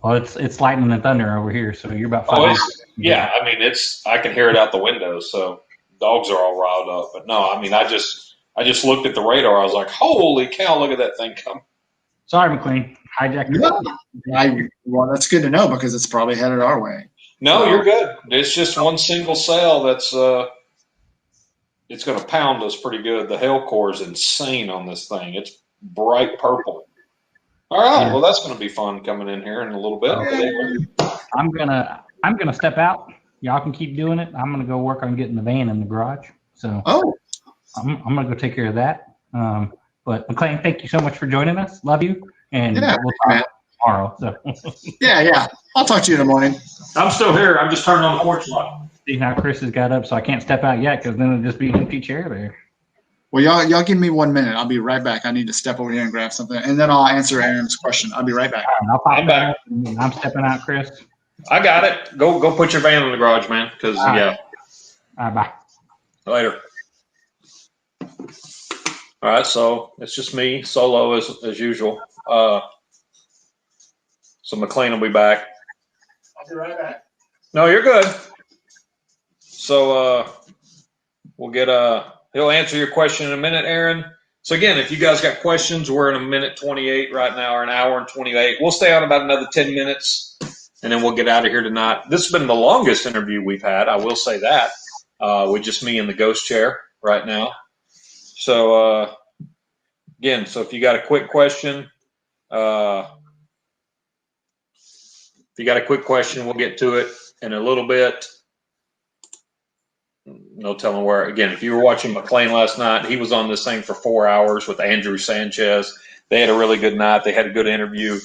Well, it's lightning and thunder over here, so you're about 5 minutes. Yeah, I mean, I can hear it out the window, so dogs are all riled up. But no, I mean, I just looked at the radar. I was like, holy cow, look at that thing come. Sorry, McLain. Hijacked. Well, that's good to know, because it's probably headed our way. No, you're good. It's just one single cell that's it's going to pound us pretty good. The hail core is insane on this thing. It's bright purple. All right, well, that's going to be fun coming in here in a little bit. I'm gonna step out. Y'all can keep doing it. I'm gonna go work on getting the van in the garage. So I'm gonna go take care of that. But McLain, thank you so much for joining us. Love you, and we'll talk tomorrow. So yeah, I'll talk to you in the morning. I'm still here. I'm just turning on the porch light. See how Chris has got up, so I can't step out yet, because then it'll just be an empty chair there. Well, y'all give me 1 minute. I'll be right back. I need to step over here and grab something, and then I'll answer Aaron's question. I'll be right back. I'll pop back. I'm stepping out, Chris. I got it. Go put your van in the garage, man. Because All right, bye. Later. All right, so it's just me solo as usual. So McLain will be back. I'll be right back. No, you're good. So we'll get he'll answer your question in a minute, Aaron. So again, if you guys got questions, we're in 1:28 right now, or 1:28. We'll stay on about another 10 minutes, and then we'll get out of here tonight. This has been the longest interview we've had. I will say that. With just me in the ghost chair right now. So again, so if you got a quick question, we'll get to it in a little bit. No telling where. Again, if you were watching McLain last night, he was on this thing for 4 hours with Andrew Sanchez. They had a really good night. They had a good interview.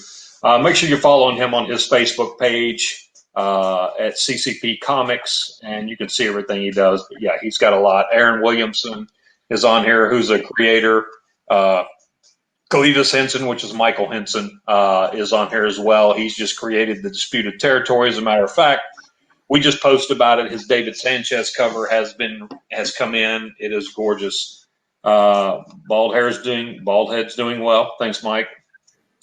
Make sure you're following him on his Facebook page at CCP Comics, and you can see everything he does. But yeah, he's got a lot. Aaron Williamson is on here, who's a creator. Cletus Henson, which is Michael Henson, is on here as well. He's just created the Disputed Territory. As a matter of fact, we just posted about it. His David Sanchez cover has come in. It is gorgeous. Bald Head's doing well. Thanks, Mike.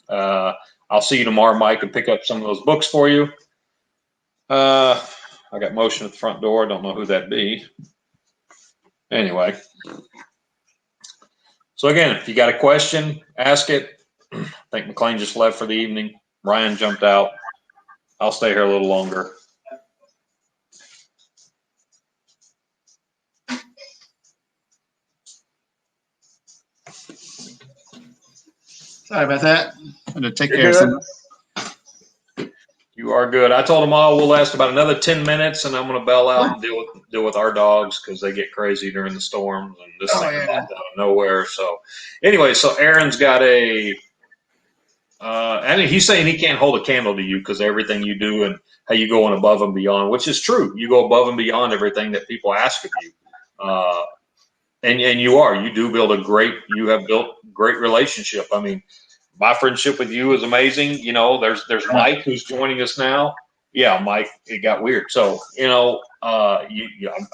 I'll see you tomorrow, Mike, and pick up some of those books for you. I got motion at the front door. I don't know who that'd be. Anyway. So again, if you got a question, ask it. I think McLain just left for the evening. Ryan jumped out. I'll stay here a little longer. Sorry about that. I'm going to take You're care of good. something. You are good. I told them all we'll last about another 10 minutes, and I'm going to bail out and deal with our dogs because they get crazy during the storms, and this thing popped out of nowhere. So anyway, so Aaron's got he's saying he can't hold a candle to you because everything you do and how you go on above and beyond, which is true. You go above and beyond everything that people ask of you. And you have built great relationship. I mean, my friendship with you is amazing. You know, there's Mike who's joining us now. Yeah, Mike, it got weird. So, I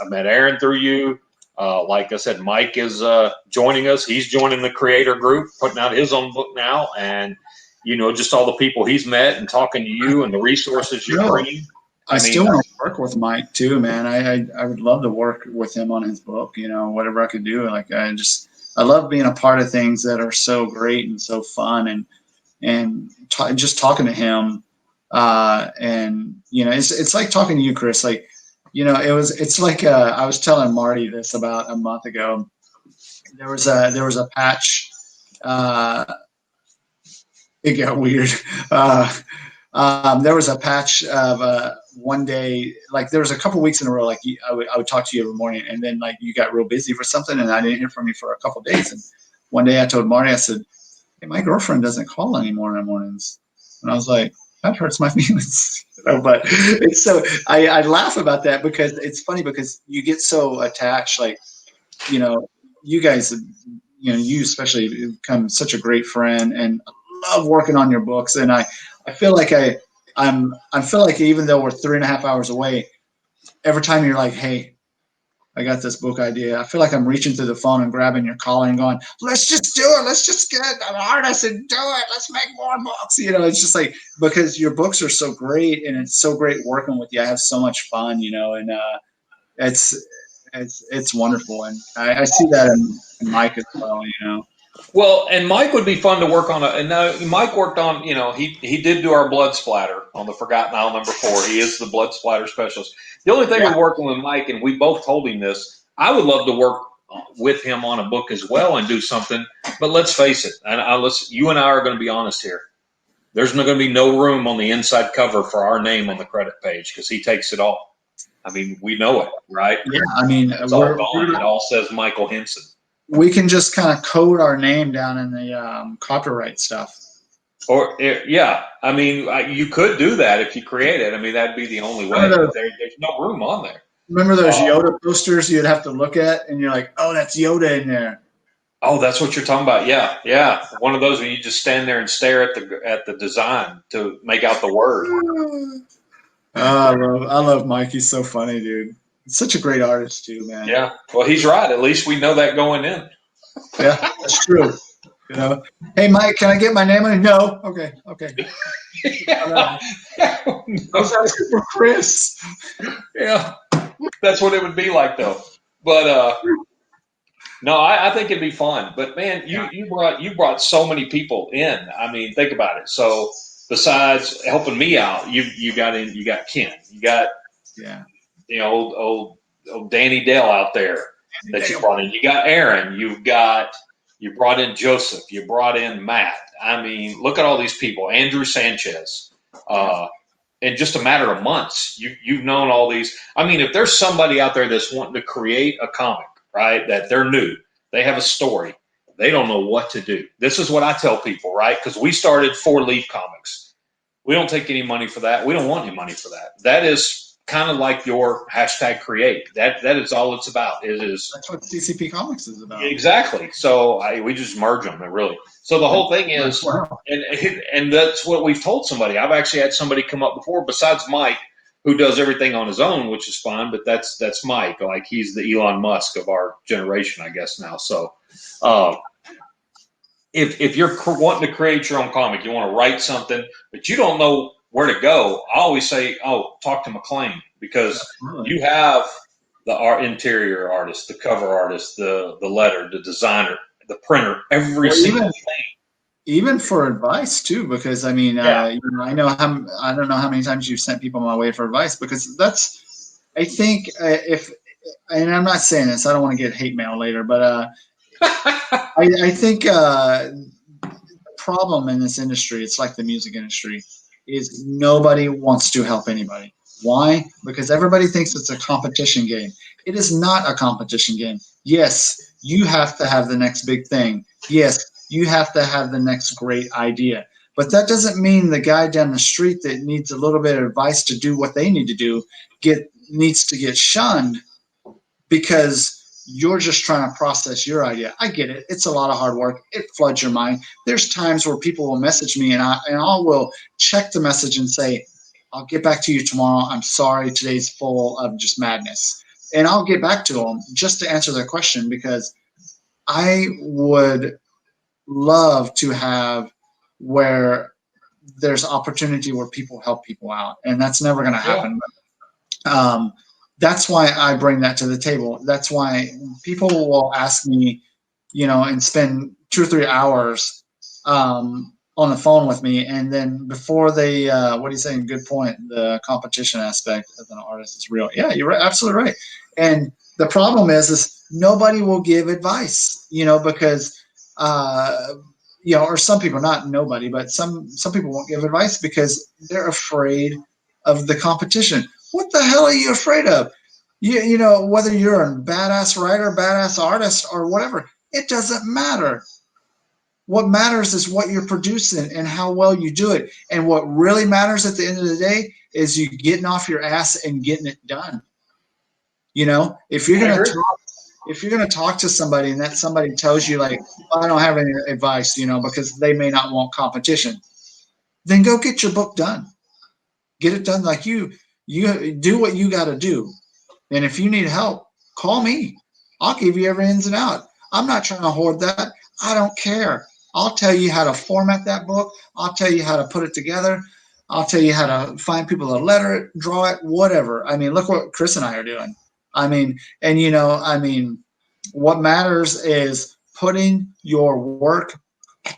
met Aaron through you. Like I said, Mike is joining us. He's joining the creator group, putting out his own book now. And, just all the people he's met and talking to you and the resources you're bringing. I still want to work with Mike too, man. I would love to work with him on his book, whatever I could do. Like, I love being a part of things that are so great and so fun and just talking to him. It's like talking to you, Chris. Like, it's like I was telling Marty this about a month ago. There was a patch. It got weird. There was a patch of one day, like there was a couple weeks in a row, like I would talk to you every morning, and then like you got real busy for something, and I didn't hear from you for a couple of days. And one day I told Marty, I said, "Hey, my girlfriend doesn't call anymore in the mornings," and I was like, "That hurts my feelings." But it's so I laugh about that because it's funny because you get so attached, like you guys, you especially become such a great friend, and I love working on your books, and I feel like I feel like even though we're 3.5 hours away, every time you're like, "Hey, I got this book idea," I feel like I'm reaching through the phone and grabbing your collar and going, "Let's just do it. Let's just get an artist and do it. Let's make more books." It's just like, because your books are so great and it's so great working with you. I have so much fun, and it's wonderful. And I see that in Mike as well, Well, and Mike would be fun to work on. And now Mike worked on, he did do our blood splatter on the Forgotten Isle #4. He is the blood splatter specialist. The only thing with working with Mike, and we both told him this, I would love to work with him on a book as well and do something. But let's face it, and you and I are going to be honest here. There's not going to be no room on the inside cover for our name on the credit page because he takes it all. I mean, we know it, right? Yeah, I mean, it's all gone. It all says Michael Henson. We can just kind of code our name down in the copyright stuff. Or I mean, you could do that if you create it. I mean, that'd be the only way. There's no room on there. Remember those Yoda posters you'd have to look at, and you're like, "Oh, that's Yoda in there." Oh, that's what you're talking about. Yeah. One of those where you just stand there and stare at the design to make out the word. I love Mike. He's so funny, dude. He's such a great artist too, man. Yeah. Well, he's right. At least we know that going in. Yeah, that's true. Hey, Mike, can I get my name on it? No. Okay. I was asking for Chris. Yeah, that's what it would be like, though. But no, I think it'd be fun. But man, you brought so many people in. I mean, think about it. So besides helping me out, you got Ken, you got old Danny Dale out there that you brought in. You got Aaron. You brought in Joseph. You brought in Matt. I mean, look at all these people. Andrew Sanchez. In just a matter of months, you've known all these. I mean, if there's somebody out there that's wanting to create a comic, right, that they're new, they have a story, they don't know what to do. This is what I tell people, right? Because we started 4 Leaf Comics. We don't take any money for that. We don't want any money for that. That is kind of like your hashtag create. That is all it's about. It is That's what CCP Comics is about. exactly. So we just merge them, really. So the whole thing is, and that's what we've told somebody. I've actually had somebody come up before, besides Mike, who does everything on his own, which is fine. But that's Mike. Like, he's the Elon Musk of our generation, I guess now. So if you're wanting to create your own comic, you want to write something, but you don't know where to go, I always say, talk to McLain, because you have the interior artist, the cover artist, the letter, the designer, the printer, every single thing. Even for advice too, because I mean, I know I don't know how many times you've sent people my way for advice, because that's, I think and I'm not saying this, I don't want to get hate mail later, but I think the problem in this industry, it's like the music industry, is nobody wants to help anybody. Why? Because everybody thinks it's a competition game. It is not a competition game. Yes, you have to have the next big thing. Yes, you have to have the next great idea. But that doesn't mean the guy down the street that needs a little bit of advice to do what they need to do needs to get shunned because you're just trying to process your idea. I get it. It's a lot of hard work. It floods your mind. There's times where people will message me and I will check the message and say, I'll get back to you tomorrow. I'm sorry. Today's full of just madness. And I'll get back to them just to answer their question, because I would love to have where there's opportunity where people help people out. And that's never going to happen. Yeah. That's why I bring that to the table. That's why people will ask me, and spend 2 or 3 hours on the phone with me. And then before they, what are you saying? Good point. The competition aspect as an artist is real. Yeah, you're right. Absolutely right. And the problem is nobody will give advice, because, or some people, not nobody, but some people won't give advice because they're afraid of the competition. What the hell are you afraid of? You know, whether you're a badass writer, badass artist, or whatever, it doesn't matter. What matters is what you're producing and how well you do it. And what really matters at the end of the day is you getting off your ass and getting it done. If you're gonna talk to somebody and that somebody tells you like, I don't have any advice, because they may not want competition, then go get your book done. Get it done. Like you do what you got to do. And if you need help, call me. I'll give you every ins and out. I'm not trying to hoard that. I don't care. I'll tell you how to format that book. I'll tell you how to put it together. I'll tell you how to find people to letter it, draw it, whatever. I mean, look what Chris and I are doing. I mean, and what matters is putting your work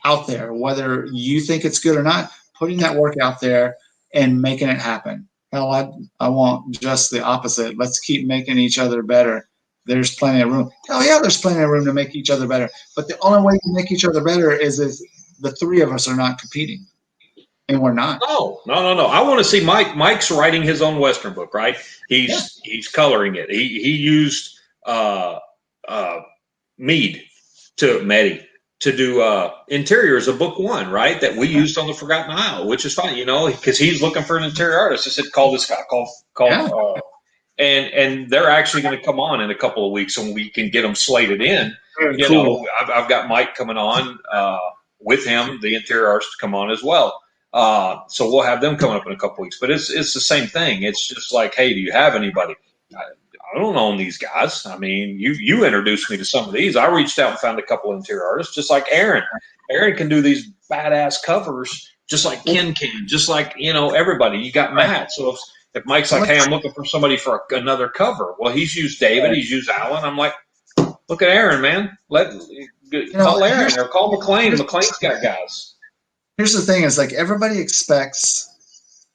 out there, whether you think it's good or not, putting that work out there and making it happen. Hell, I want just the opposite. Let's keep making each other better. There's plenty of room. Hell yeah, there's plenty of room to make each other better. But the only way to make each other better is if the three of us are not competing. And we're not. No. I want to see Mike. Mike's writing his own Western book, right? He's coloring it. He used Medi to do interiors of book 1, right? That we used on the Forgotten Isle, which is fine, because he's looking for an interior artist. I said, call this guy, and they're actually going to come on in a couple of weeks, and we can get them slated in. Cool. I've got Mike coming on with him, the interior artist, to come on as well. So we'll have them coming up in a couple of weeks. But it's the same thing. It's just like, hey, do you have anybody? I don't own these guys. I mean, you introduced me to some of these. I reached out and found a couple of interior artists, just like Aaron. Aaron can do these badass covers, just like Ken can, just like, everybody. You got Matt. So if Mike's like, hey, I'm looking for somebody for another cover. Well, he's used David. He's used Alan. I'm like, look at Aaron, man. Call Aaron or call McLain. McLain's got guys. Here's the thing is like everybody expects,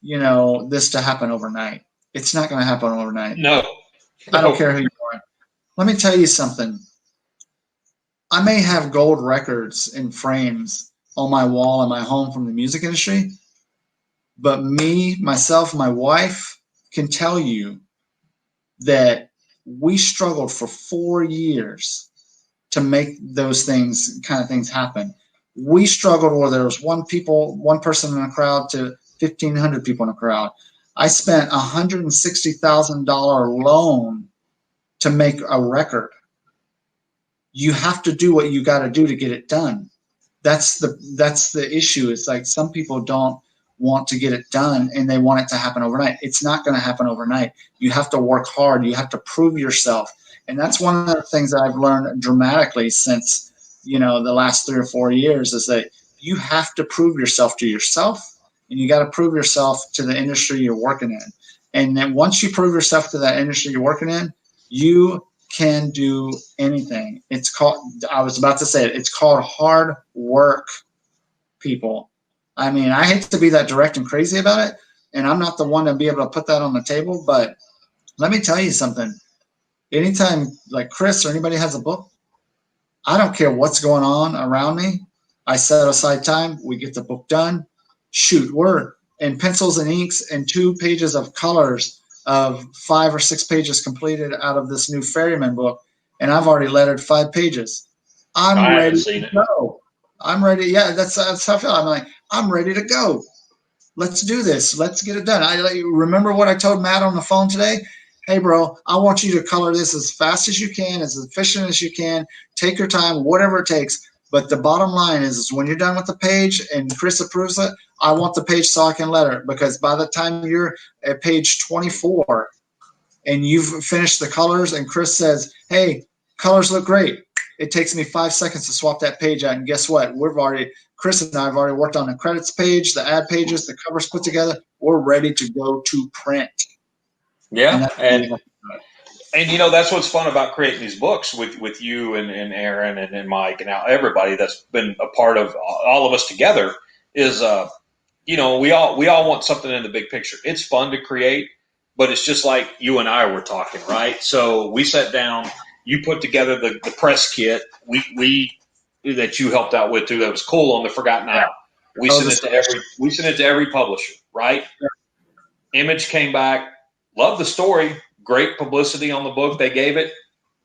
this to happen overnight. It's not going to happen overnight. No. I don't care who you are. Let me tell you something. I may have gold records in frames on my wall in my home from the music industry, but me, myself, my wife can tell you that we struggled for 4 years to make those kind of things happen. We struggled where there was one person in a crowd to 1,500 people in a crowd. I spent $160,000 loan to make a record. You have to do what you got to do to get it done. That's the issue. It's like some people don't want to get it done and they want it to happen overnight. It's not going to happen overnight. You have to work hard. You have to prove yourself. And that's one of the things that I've learned dramatically since, the last 3 or 4 years is that you have to prove yourself to yourself, and you got to prove yourself to the industry you're working in. And then once you prove yourself to that industry you're working in, you can do anything. It's called, I was about to say it, it's called hard work, people. I mean, I hate to be that direct and crazy about it, and I'm not the one to be able to put that on the table, but let me tell you something. Anytime like Chris or anybody has a book, I don't care what's going on around me. I set aside time. We get the book done. Shoot, we're in pencils and inks and 2 pages of colors of 5 or 6 pages completed out of this new Ferryman book, and I've already lettered 5 pages. I'm ready to go. I'm ready. Yeah, that's how I feel. I'm like, I'm ready to go. Let's do this. Let's get it done. I remember what I told Matt on the phone today. Hey, bro, I want you to color this as fast as you can, as efficient as you can. Take your time, whatever it takes. But the bottom line is when you're done with the page and Chris approves it, I want the page so I can letter it, because by the time you're at page 24 and you've finished the colors and Chris says, hey, colors look great, it takes me 5 seconds to swap that page out. And guess what? Chris and I have already worked on the credits page, the ad pages, the covers put together. We're ready to go to print. Yeah. And that's what's fun about creating these books with you and Aaron and Mike and everybody that's been a part of all of us together is, we all want something in the big picture. It's fun to create, but it's just like you and I were talking, right? So we sat down, you put together the press kit that you helped out with too. That was cool on the Forgotten Isle. We sent it to every publisher, right? Yeah. Image came back, loved the story. Great publicity on the book they gave it.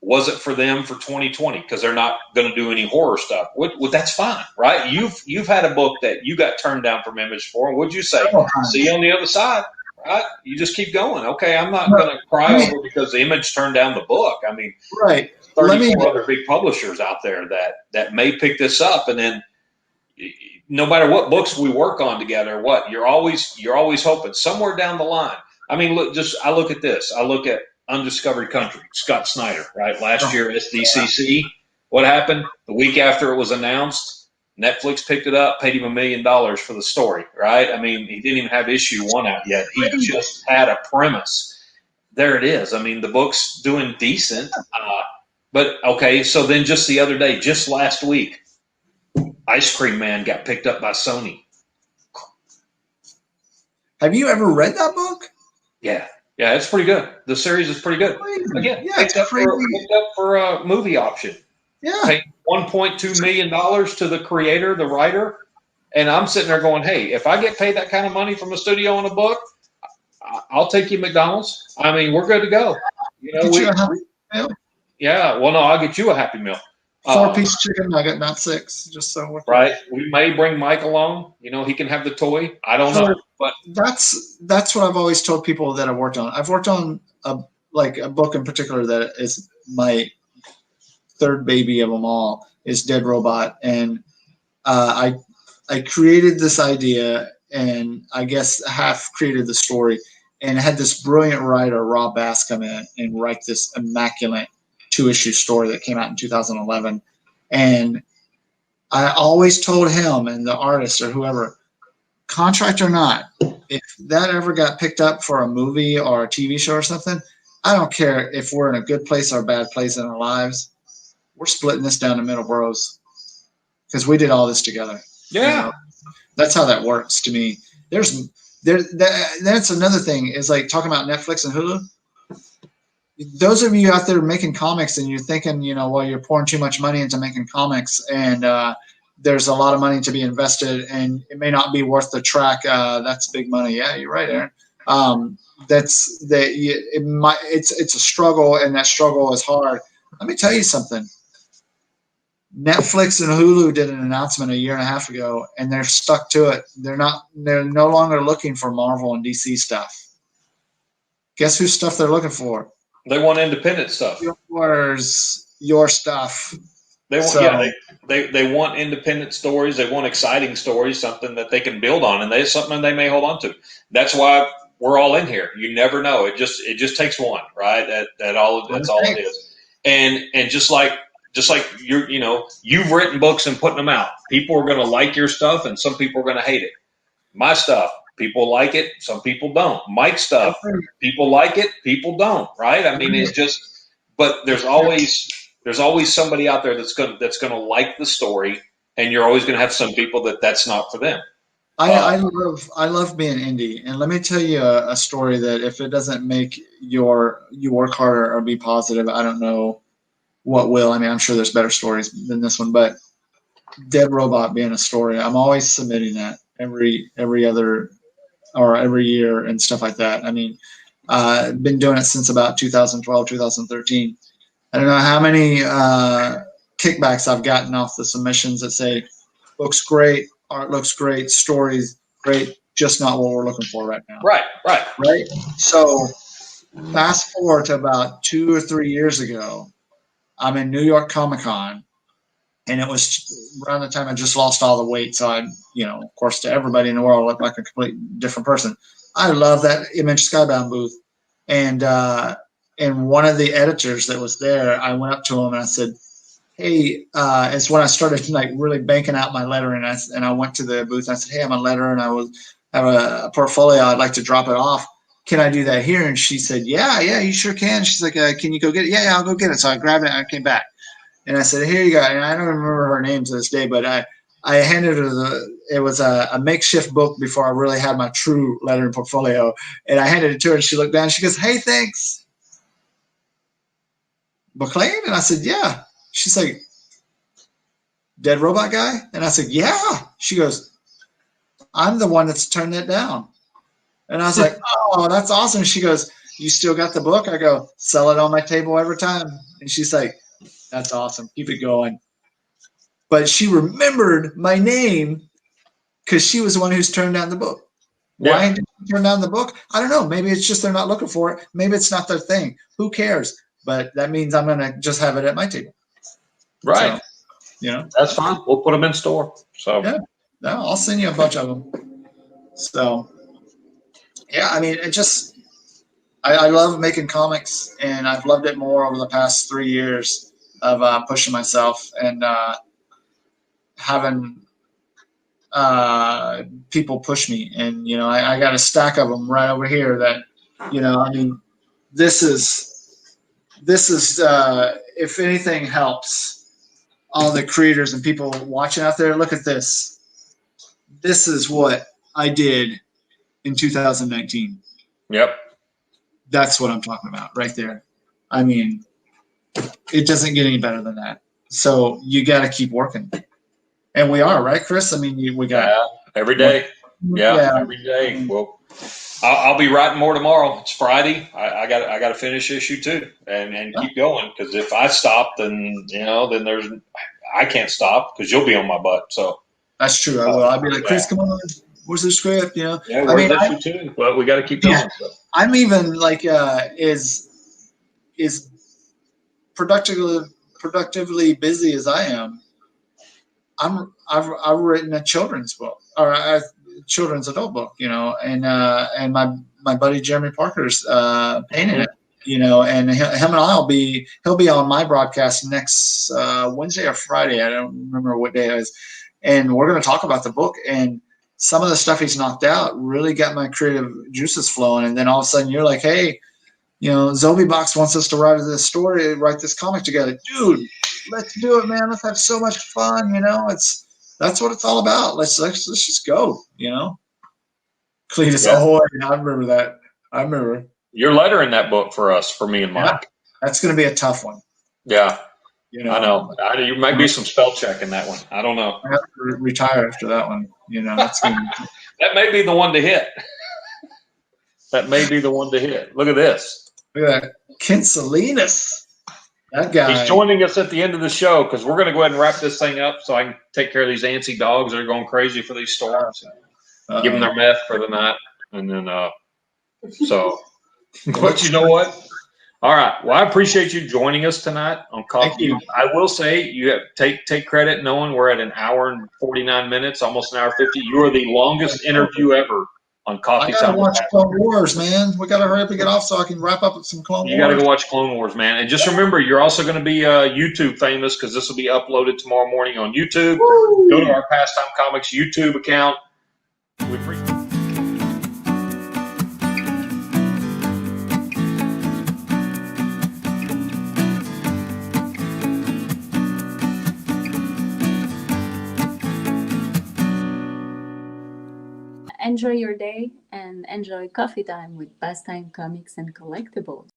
Was it for them for 2020 because they're not going to do any horror stuff? Well, that's fine, right? You've had a book that you got turned down from Image for. What'd you say? See you on the other side, right? You just keep going. Okay, I'm not going to cry over because the Image turned down the book. I mean, right. 34 other big publishers out there that may pick this up, and then no matter what books we work on together, you're always hoping somewhere down the line. I mean, I look at this. I look at Undiscovered Country, Scott Snyder, right? Last year, SDCC. What happened? The week after it was announced, Netflix picked it up, paid him $1 million for the story, right? I mean, he didn't even have issue 1 out yet. He just had a premise. There it is. I mean, the book's doing decent. But, okay, so then just the other day, just last week, Ice Cream Man got picked up by Sony. Have you ever read that book? Yeah, it's pretty good. The series is pretty good. Again, picked up for a movie option. Yeah. Paid $1.2 million to the creator, the writer, and I'm sitting there going, hey, if I get paid that kind of money from a studio on a book, I'll take you McDonald's. I mean, we're good to go. Get you a Happy Meal? Yeah, well, no, I'll get you a Happy Meal. 4-piece chicken nugget, not 6, just so we're right. We may bring Mike along. He can have the toy. I don't know, but that's what I've always told people that I've worked on. I've worked on a book in particular that is my third baby of them all, is Dead Robot, and I created this idea, and I guess half created the story, and had this brilliant writer Rob Bass come in and write this immaculate 2-issue story that came out in 2011. And I always told him and the artist or whoever, contract or not, if that ever got picked up for a movie or a TV show or something, I don't care if we're in a good place or a bad place in our lives. We're splitting this down the middle, bros, because we did all this together. Yeah. That's how that works to me. That's another thing is like talking about Netflix and Hulu. Those of you out there making comics and you're thinking, you're pouring too much money into making comics and there's a lot of money to be invested and it may not be worth the track. That's big money. Yeah, you're right, Aaron. It's a struggle, and that struggle is hard. Let me tell you something. Netflix and Hulu did an announcement 1.5 years ago, and they're stuck to it. They're no longer looking for Marvel and DC stuff. Guess whose stuff they're looking for? They want independent stuff. Your stuff. They want, So- yeah, they want independent stories. They want exciting stories, something that they can build on, and they something they may hold on to. That's why we're all in here. You never know. It just takes one, right? That's all it is. And just like you've written books and putting them out. People are going to like your stuff, and some people are going to hate it. My stuff, people like it, some people don't. Mike's stuff, people like it, people don't. Right? I mean, it's just. But there's always somebody out there that's going to like the story, and you're always going to have some people that's not for them. I love being indie, and let me tell you a story that if it doesn't make you work harder or be positive, I don't know what will. I mean, I'm sure there's better stories than this one, but Dead Robot being a story, I'm always submitting that every other or every year and stuff like that. I mean, I've been doing it since about 2012, 2013. I don't know how many kickbacks I've gotten off the submissions that say, looks great, art looks great, stories great, just not what we're looking for right now. Right. So fast forward to about 2 or 3 years ago, I'm in New York Comic Con, and it was around the time I just lost all the weight. So I, of course, to everybody in the world, I look like a complete different person. I love that Image Skybound booth. And one of the editors that was there, I went up to him and I said, hey, it's when I started like really banking out my lettering. And I went to the booth and I said, hey, I'm a letterer and I have a portfolio. I'd like to drop it off. Can I do that here? And she said, yeah, you sure can. She's like, can you go get it? Yeah, I'll go get it. So I grabbed it and I came back. And I said, here you go. And I don't remember her name to this day, but I handed her it was a makeshift book before I really had my true lettering portfolio. And I handed it to her and she looked down and she goes, hey, thanks. McLain? And I said, yeah. She's like, Dead Robot guy? And I said, yeah. She goes, I'm the one that's turned it down. And I was like, oh, that's awesome. She goes, you still got the book? I go, sell it on my table every time. And she's like, that's awesome. Keep it going. But she remembered my name because she was the one who's turned down the book. Yeah. Why did she turn down the book? I don't know. Maybe it's just they're not looking for it. Maybe it's not their thing. Who cares? But that means I'm going to just have it at my table. Right. So, that's fine. We'll put them in store. So yeah, no, I'll send you a bunch of them. So, yeah, I mean, it just, I love making comics, and I've loved it more over the past 3 years of pushing myself and having people push me. And, I got a stack of them right over here that, I mean, this is if anything helps all the creators and people watching out there, look at this. This is what I did in 2019. Yep. That's what I'm talking about right there. I mean, it doesn't get any better than that. So you got to keep working. And we are, right, Chris? I mean, we got every day. Yeah, every day. Well, I'll be writing more tomorrow. It's Friday. I got to finish issue 2 and keep going, because if I stop, then then I can't stop because you'll be on my butt. So that's true. I will. I'll be like, Chris, come on. Where's the script? Yeah, where's issue 2? But we got to keep going. So. I'm even like is productively busy as I am. I've written a children's book or a children's adult book, and my buddy Jeremy Parker's painting it, and him and he'll be on my broadcast next Wednesday or Friday. I don't remember what day it is, and we're going to talk about the book, and some of the stuff he's knocked out really got my creative juices flowing. And then all of a sudden you're like, hey, Zombie Box wants us to write this comic together. Dude, let's do it, man. Let's have so much fun. That's what it's all about. Let's just go, Cletus Ahoy. I remember that. I remember. You're lettering that book for us, for me and Mike. Yeah, that's going to be a tough one. Yeah. I know. You might be some spell check in that one. I don't know. I have to retire after that one. That's going to that may be the one to hit. That may be the one to hit. Look at this. Look at that. Kent Salinas. That guy. He's joining us at the end of the show because we're going to go ahead and wrap this thing up so I can take care of these antsy dogs that are going crazy for these storms. Give them their meth for the night. And then, so But you know what? All right. Well, I appreciate you joining us tonight on Coffee. Thank you. I will say you have take credit knowing we're at an hour and 49 minutes, almost an hour 50. You are the longest interview ever on I Coffee gotta Time. watch Clone Wars, man. We gotta hurry up and get off so I can wrap up with some Clone You got to Wars. go watch Clone Wars, man. And just remember, you're also going to be YouTube famous because this will be uploaded tomorrow morning on YouTube. Woo! Go to our Pastime Comics YouTube account. We appreciate Enjoy your day and enjoy coffee time with Pastime Comics and Collectibles.